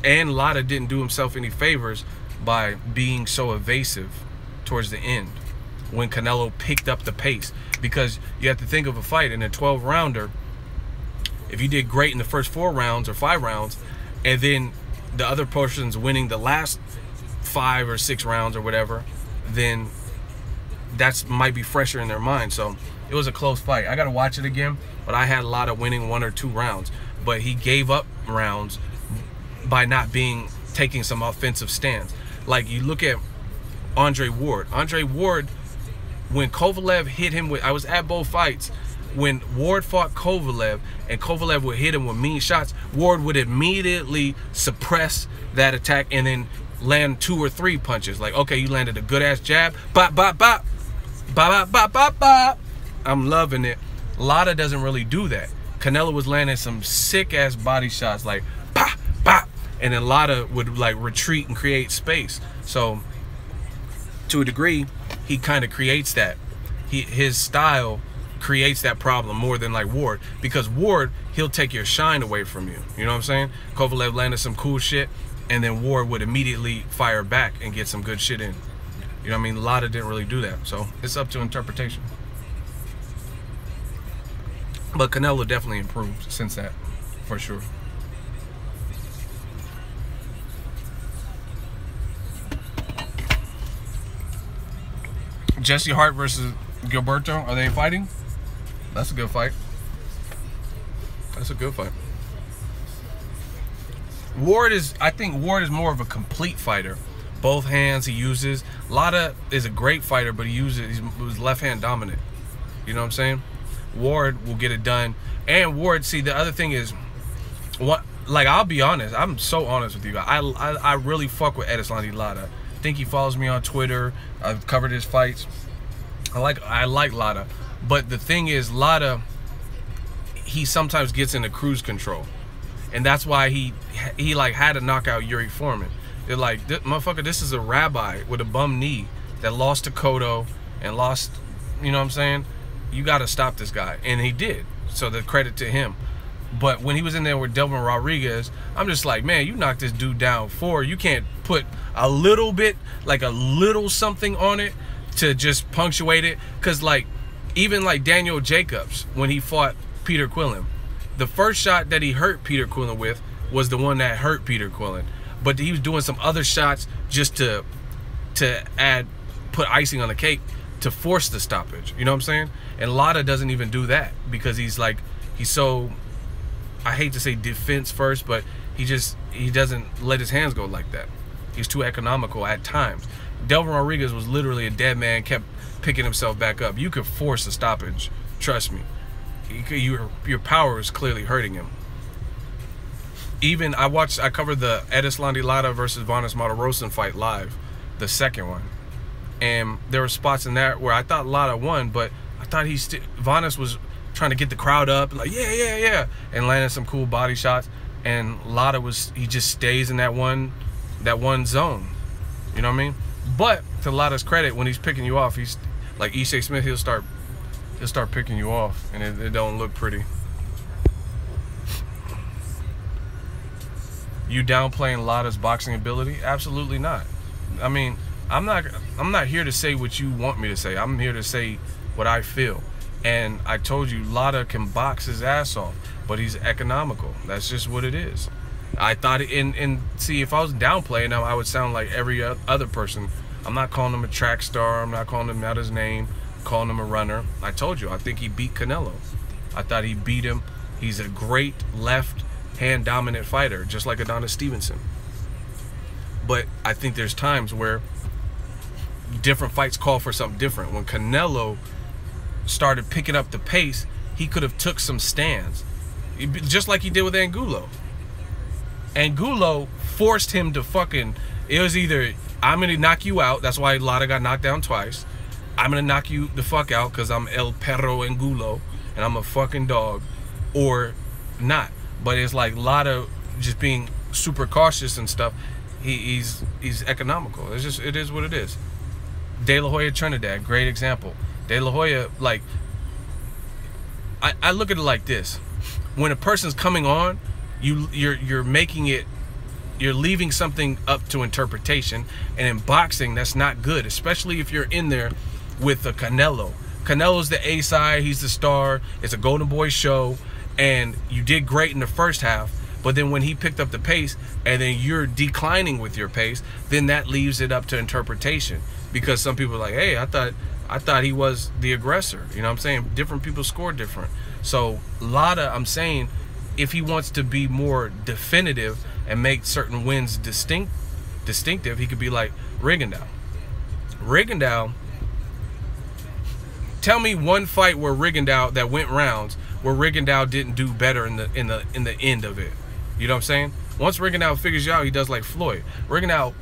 And Lada didn't do himself any favors by being so evasive towards the end when Canelo picked up the pace. Because you have to think of a fight in a 12-rounder. If you did great in the first 4 rounds or 5 rounds, and then the other person's winning the last 5 or 6 rounds or whatever, then that's might be fresher in their mind. So it was a close fight. I got to watch it again, but I had a lot of winning 1 or 2 rounds. But he gave up rounds by not taking some offensive stance. Like, you look at Andre Ward. Andre Ward, when Kovalev hit him with, I was at both fights, when Ward fought Kovalev and Kovalev would hit him with mean shots, Ward would immediately suppress that attack and then land 2 or 3 punches. Like, okay, you landed a good ass jab, bop, bop, bop, bop, bop, bop, bop, bop. I'm loving it. Lada doesn't really do that. Canelo was landing some sick ass body shots, like pop, pop, and then Lada would like retreat and create space. So to a degree, he kind of creates that. His style creates that problem more than like Ward, because Ward, he'll take your shine away from you. You know what I'm saying? Kovalev landed some cool shit, and then Ward would immediately fire back and get some good shit in. You know what I mean? Lada didn't really do that, so it's up to interpretation. But Canelo definitely improved since that, for sure. Jesse Hart versus Gilberto, are they fighting? That's a good fight. That's a good fight. I think Ward is more of a complete fighter. Both hands he uses. Lara is a great fighter, but he's left hand dominant. You know what I'm saying? Ward will get it done. And Ward, see, the other thing is, like, I'll be honest. I'm so honest with you guys. I really fuck with Erislandy Lara. I think he follows me on Twitter. I've covered his fights. I like Lara. But the thing is, Lara, he sometimes gets into cruise control. And that's why he like had to knock out Yuri Foreman. They're like, motherfucker, this is a rabbi with a bum knee that lost to Cotto and lost, you know what I'm saying? You got to stop this guy. And he did. So the credit to him. But when he was in there with Delvin Rodriguez, I'm just like, man, you knocked this dude down 4. You can't put a little bit, like a little something on it to just punctuate it. Because, like, even like Daniel Jacobs, when he fought Peter Quillen, the first shot that he hurt Peter Quillen with was the one that hurt Peter Quillen. But he was doing some other shots just to put icing on the cake to force the stoppage. You know what I'm saying? And Lara doesn't even do that because he's so, I hate to say defense first, but he doesn't let his hands go like that. He's too economical at times. Delvin Rodriguez was literally a dead man, kept picking himself back up. You could force a stoppage, trust me. Your power is clearly hurting him. Even I covered the Erislandy Lara versus Vanes Martirosyan fight live, the second one, and there were spots in that where I thought Lara won, but I thought Vanes was trying to get the crowd up, like yeah, and landed some cool body shots, and Lara he just stays in that one zone, you know what I mean? But to Lara's credit, when he's picking you off, he's like Ishii Smith, he'll start picking you off, and it don't look pretty. You downplaying Lara's boxing ability? Absolutely not. I mean, I'm not here to say what you want me to say. I'm here to say what I feel. And I told you, Lara can box his ass off, but he's economical. That's just what it is. I thought see, if I was downplaying him, I would sound like every other person. I'm not calling him a track star. I'm not calling him out his name. I'm calling him a runner. I told you, I think he beat Canelo. I thought he beat him. He's a great left hand dominant fighter, just like Adonis Stevenson. But I think there's times where different fights call for something different. When Canelo started picking up the pace, he could have took some stands, just like he did with Angulo. Angulo forced him to it was either, I'm gonna knock you out, that's why Lara got knocked down twice, I'm gonna knock you the fuck out because I'm El Perro Angulo and I'm a fucking dog, or not. But it's like Lara just being super cautious and stuff. He's economical. It is what it is. De La Hoya Trinidad, great example. De La Hoya, like, I look at it like this: when a person's coming on, you're making it, you're leaving something up to interpretation, and in boxing that's not good, especially if you're in there with a Canelo. Canelo's the A side, he's the star. It's a Golden Boy show. And you did great in the first half, but then when he picked up the pace and then you're declining with your pace, then that leaves it up to interpretation. Because some people are like, hey, I thought he was the aggressor. You know what I'm saying? Different people score different. So Lara, I'm saying, if he wants to be more definitive and make certain wins distinctive, he could be like Rigondeaux. Rigondeaux, tell me one fight where Rigondeaux that went rounds where Rigondeaux didn't do better in the end of it. You know what I'm saying? Once Rigondeaux figures you out, he does like Floyd. Rigondeaux,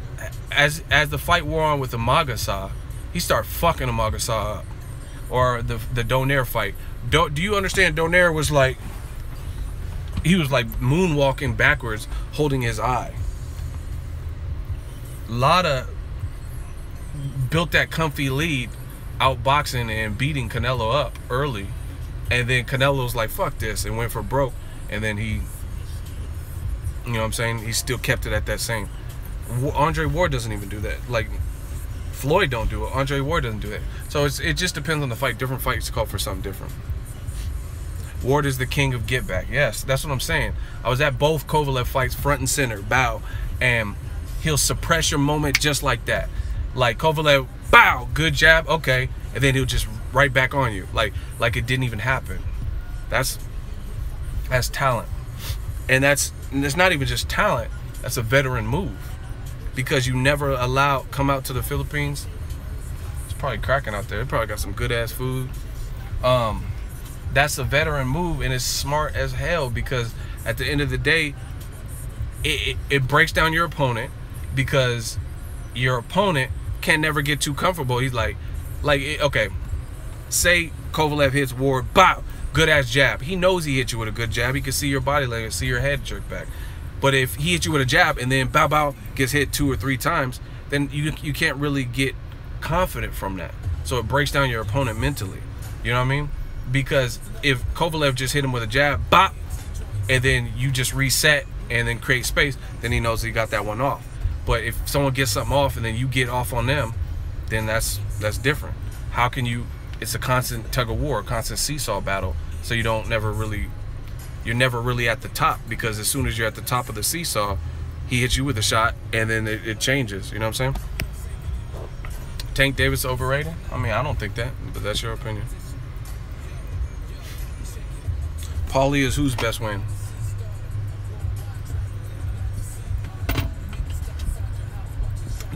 as the fight wore on with the Magasa, he started fucking the Magasa up. Or the Donaire fight. Do you understand? Donaire was like, he was like moonwalking backwards, holding his eye. Lara built that comfy lead, outboxing and beating Canelo up early. And then Canelo's like, fuck this, and went for broke. And then he, you know what I'm saying, he still kept it at that same. Andre Ward doesn't even do that. Like, Floyd don't do it. Andre Ward doesn't do it. So it just depends on the fight. Different fights call for something different. Ward is the king of get back. Yes, that's what I'm saying. I was at both Kovalev fights, front and center, bow. And he'll suppress your moment just like that. Like Kovalev, bow, good jab, okay. And then he'll just right back on you, like it didn't even happen. That's talent, and it's not even just talent. That's a veteran move, because you never come out to the Philippines. It's probably cracking out there. They probably got some good ass food. That's a veteran move, and it's smart as hell, because at the end of the day, it breaks down your opponent, because your opponent can never get too comfortable. He's like okay, say Kovalev hits Ward, bow, good ass jab. He knows he hit you with a good jab. He can see your body language, see your head jerk back. But if he hits you with a jab and then bow gets hit 2 or 3 times, then you can't really get confident from that. So it breaks down your opponent mentally. You know what I mean? Because if Kovalev just hit him with a jab, bop, and then you just reset and then create space, then he knows he got that one off. But if someone gets something off and then you get off on them, then that's different. How can you? It's a constant tug of war, a constant seesaw battle. So you're never really at the top, because as soon as you're at the top of the seesaw, he hits you with a shot and then it changes. You know what I'm saying? Tank Davis overrated? I mean, I don't think that, but that's your opinion. Paulie is whose best win?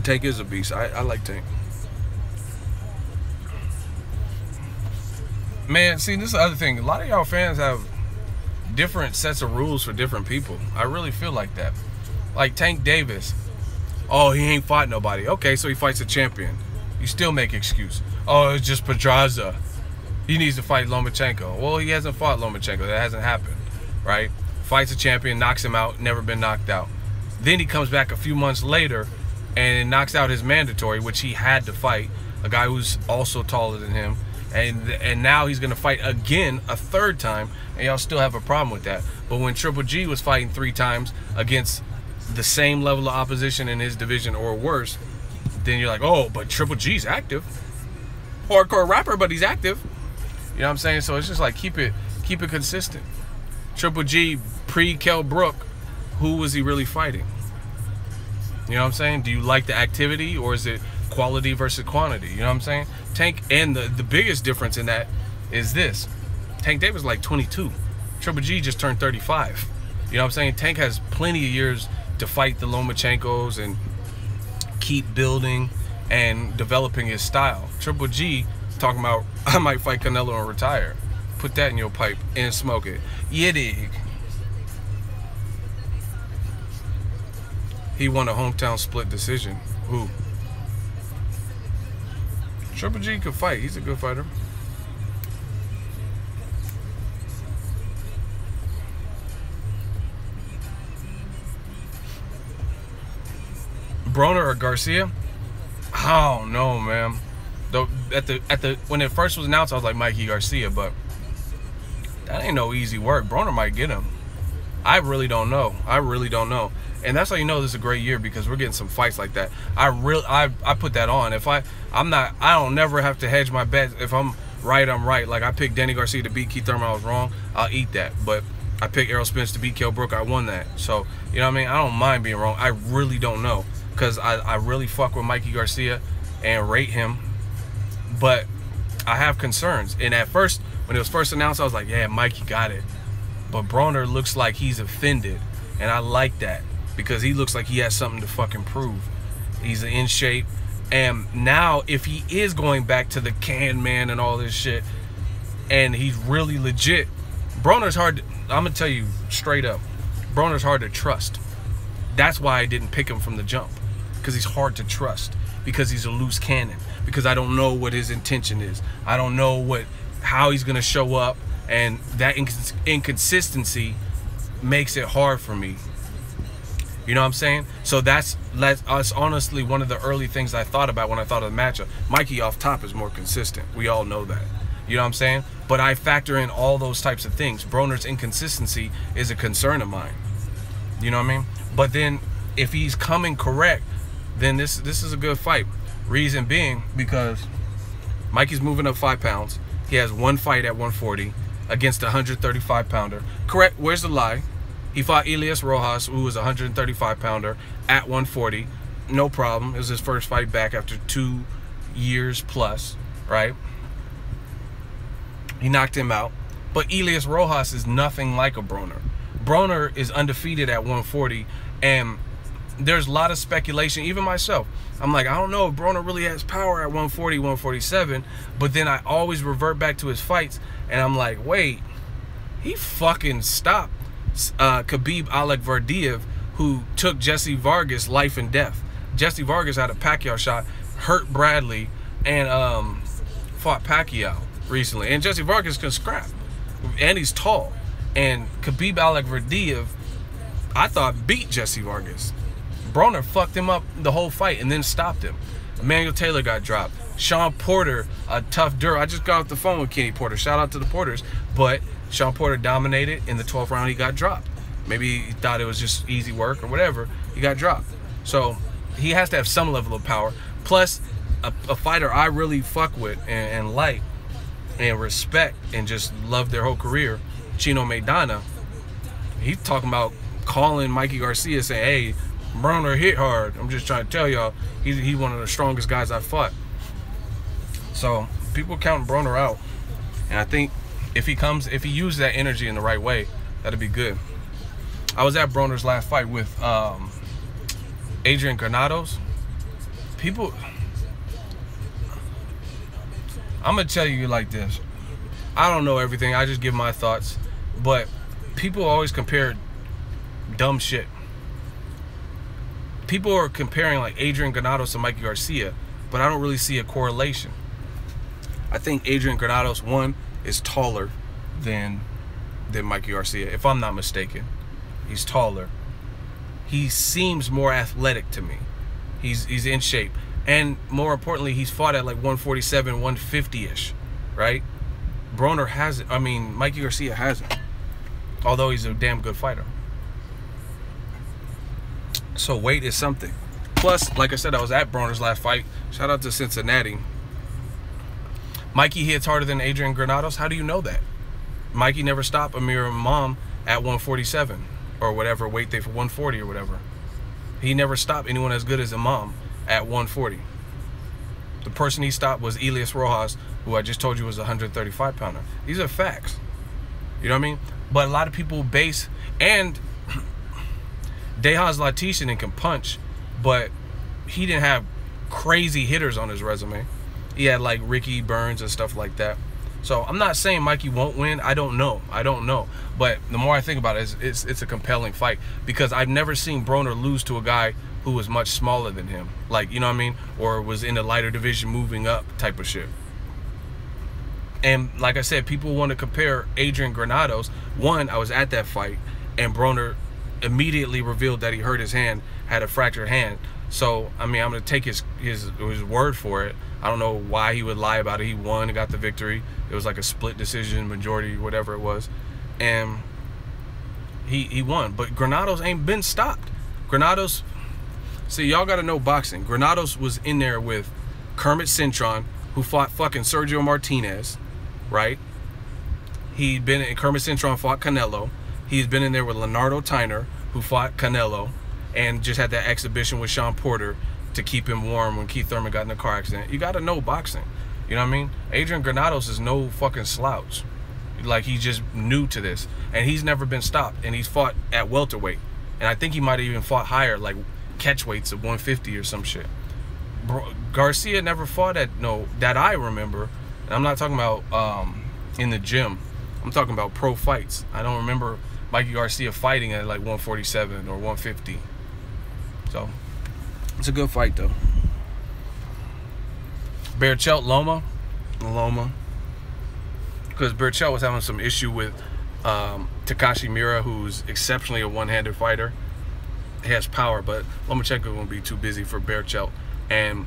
Tank is a beast. I like Tank. Man, see, this is the other thing. A lot of y'all fans have different sets of rules for different people. I really feel like that. Like Tank Davis. Oh, he ain't fought nobody. Okay, so he fights a champion. You still make excuse. Oh, it's just Pedraza. He needs to fight Lomachenko. Well, he hasn't fought Lomachenko. That hasn't happened, right? Fights a champion, knocks him out, never been knocked out. Then he comes back a few months later and knocks out his mandatory, which he had to fight, a guy who's also taller than him. And now he's going to fight again a 3rd time, and y'all still have a problem with that. But when Triple G was fighting 3 times against the same level of opposition in his division or worse, then you're like, oh, but Triple G's active. Hardcore rapper, but he's active. You know what I'm saying? So it's just like, keep it consistent. Triple G pre-Kell Brook, who was he really fighting? You know what I'm saying? Do you like the activity, or is it quality versus quantity? You know what I'm saying? Tank, and the biggest difference in that is this. Tank Davis like 22. Triple G just turned 35. You know what I'm saying? Tank has plenty of years to fight the Lomachenkos and keep building and developing his style. Triple G talking about, I might fight Canelo and retire. Put that in your pipe and smoke it. You dig? He won a hometown split decision. Who? Triple G could fight. He's a good fighter. Broner or Garcia? I don't know, man. Though when it first was announced, I was like Mikey Garcia, but that ain't no easy work. Broner might get him. I really don't know. I really don't know. And that's how you know this is a great year, because we're getting some fights like that. I put that on. If I don't never have to hedge my bets. If I'm right, I'm right. Like, I picked Danny Garcia to beat Keith Thurman, I was wrong. I'll eat that. But I picked Errol Spence to beat Kell Brook, I won that. So, you know what I mean? I don't mind being wrong. I really don't know, because I really fuck with Mikey Garcia and rate him. But I have concerns. And at first, when it was first announced, I was like, yeah, Mikey got it. But Broner looks like he's offended, and I like that, because he looks like he has something to fucking prove. He's in shape, and now if he is going back to the can man and all this shit, and he's really legit, Broner's hard. I'm gonna tell you straight up, Broner's hard to trust. That's why I didn't pick him from the jump, because he's hard to trust, because he's a loose cannon, because I don't know what his intention is. I don't know how he's gonna show up, and that inconsistency makes it hard for me. You know what I'm saying? So that's honestly one of the early things I thought about when I thought of the matchup. Mikey off top is more consistent. We all know that. You know what I'm saying? But I factor in all those types of things. Broner's inconsistency is a concern of mine. You know what I mean? But then if he's coming correct, then this is a good fight. Reason being, because Mikey's moving up 5 pounds. He has one fight at 140 against a 135-pounder. Correct, where's the lie? He fought Elias Rojas, who was a 135-pounder, at 140. No problem. It was his first fight back after 2 years plus, right? He knocked him out. But Elias Rojas is nothing like a Broner. Broner is undefeated at 140, and there's a lot of speculation, even myself. I'm like, I don't know if Broner really has power at 140, 147, but then I always revert back to his fights, and I'm like, wait, he fucking stopped Khabib Alikverdiev, who took Jesse Vargas life and death. Jesse Vargas had a Pacquiao shot, hurt Bradley, and fought Pacquiao recently. And Jesse Vargas can scrap, and he's tall. And Khabib Alikverdiev, I thought, beat Jesse Vargas. Broner fucked him up the whole fight and then stopped him. Emmanuel Taylor got dropped. Sean Porter, a tough Dur. I just got off the phone with Kenny Porter. Shout out to the Porters. But Sean Porter dominated. In the 12th round, he got dropped. Maybe he thought it was just easy work or whatever. He got dropped. So he has to have some level of power. Plus, a fighter I really fuck with and like and respect and just love their whole career, Chino Maidana. He's talking about calling Mikey Garcia saying, hey, Broner hit hard. I'm just trying to tell y'all, he's one of the strongest guys I fought. So people counting Broner out. And I think if he uses that energy in the right way, that'd be good. I was at Broner's last fight with Adrian Granados. People, I'm gonna tell you like this. I don't know everything. I just give my thoughts. But people always compare dumb shit. People are comparing like Adrian Granados to Mikey Garcia, but I don't really see a correlation. I think Adrian Granados, one, is taller than Mikey Garcia, if I'm not mistaken. He's taller. He seems more athletic to me. He's in shape. And more importantly, he's fought at like 147, 150-ish, right? Broner hasn't. I mean, Mikey Garcia hasn't. Although he's a damn good fighter. So weight is something. Plus, like I said, I was at Broner's last fight. Shout out to Cincinnati. Mikey hits harder than Adrian Granados. How do you know that? Mikey never stopped Amir Imam at 147 or whatever weight they for 140 or whatever. He never stopped anyone as good as Imam at 140. The person he stopped was Elias Rojas, who I just told you was a 135-pounder. These are facts. You know what I mean? But a lot of people base, and Dejas Latitian can punch, but he didn't have crazy hitters on his resume. He had like Ricky Burns and stuff like that. So I'm not saying Mikey won't win. I don't know. I don't know. But the more I think about it, it's a compelling fight because I've never seen Broner lose to a guy who was much smaller than him. Like, you know what I mean? Or was in the lighter division moving up type of shit. And like I said, people want to compare Adrian Granados. One, I was at that fight, and Broner immediately revealed that he hurt his hand, had a fractured hand. So, I mean, I'm going to take his word for it. I don't know why he would lie about it. He won and got the victory. It was like a split decision, majority, whatever it was. And he won. But Granados ain't been stopped. Granados, see, y'all got to know boxing. Granados was in there with Kermit Cintron, who fought fucking Sergio Martinez, right? He'd been in, Kermit Cintron fought Canelo. He's been in there with Leonardo Tyner, who fought Canelo, and just had that exhibition with Sean Porter to keep him warm when Keith Thurman got in a car accident. You got to know boxing. You know what I mean? Adrian Granados is no fucking slouch. Like, he's just new to this. And he's never been stopped. And he's fought at welterweight. And I think he might have even fought higher, like catch weights of 150 or some shit. Garcia never fought at, no, that I remember. And I'm not talking about in the gym. I'm talking about pro fights. I don't remember Mikey Garcia fighting at like 147 or 150. So, it's a good fight, though. Berchelt Loma. Because Berchelt was having some issue with Takashi Miura, who's exceptionally a one-handed fighter. He has power, but Lomachenko won't be too busy for Berchelt. And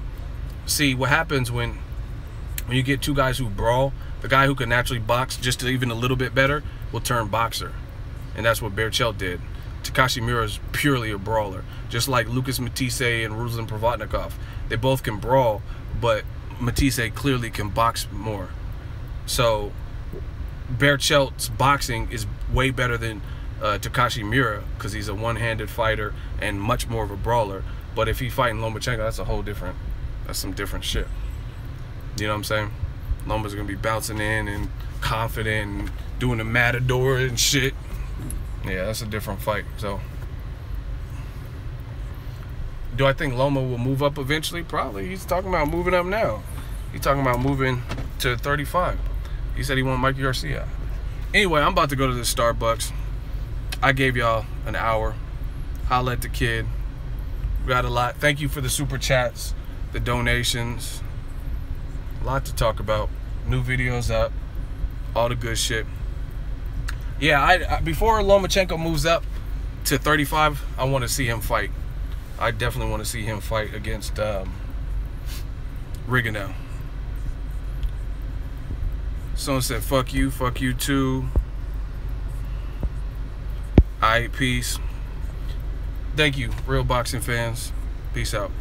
see, what happens when you get two guys who brawl, the guy who can naturally box just even a little bit better will turn boxer. And that's what Berchelt did. Takashi Miura is purely a brawler. Just like Lucas Matisse and Ruslan Provodnikov. They both can brawl, but Matisse clearly can box more. So Berchelt's boxing is way better than Takashi Miura because he's a one-handed fighter and much more of a brawler. But if he's fighting Lomachenko, that's a whole different, that's some different shit. You know what I'm saying? Loma's going to be bouncing in and confident and doing the matador and shit. Yeah, that's a different fight. So, do I think Loma will move up eventually? Probably. He's talking about moving up now. He's talking about moving to 35. He said he wants Mikey Garcia. Anyway, I'm about to go to the Starbucks. I gave y'all an hour. Holla at the kid. We got a lot. Thank you for the super chats, the donations. A lot to talk about. New videos up. All the good shit. Yeah, before Lomachenko moves up to 35, I want to see him fight. I definitely want to see him fight against Rigondeaux. Someone said, fuck you too. Alright, peace. Thank you, real boxing fans. Peace out.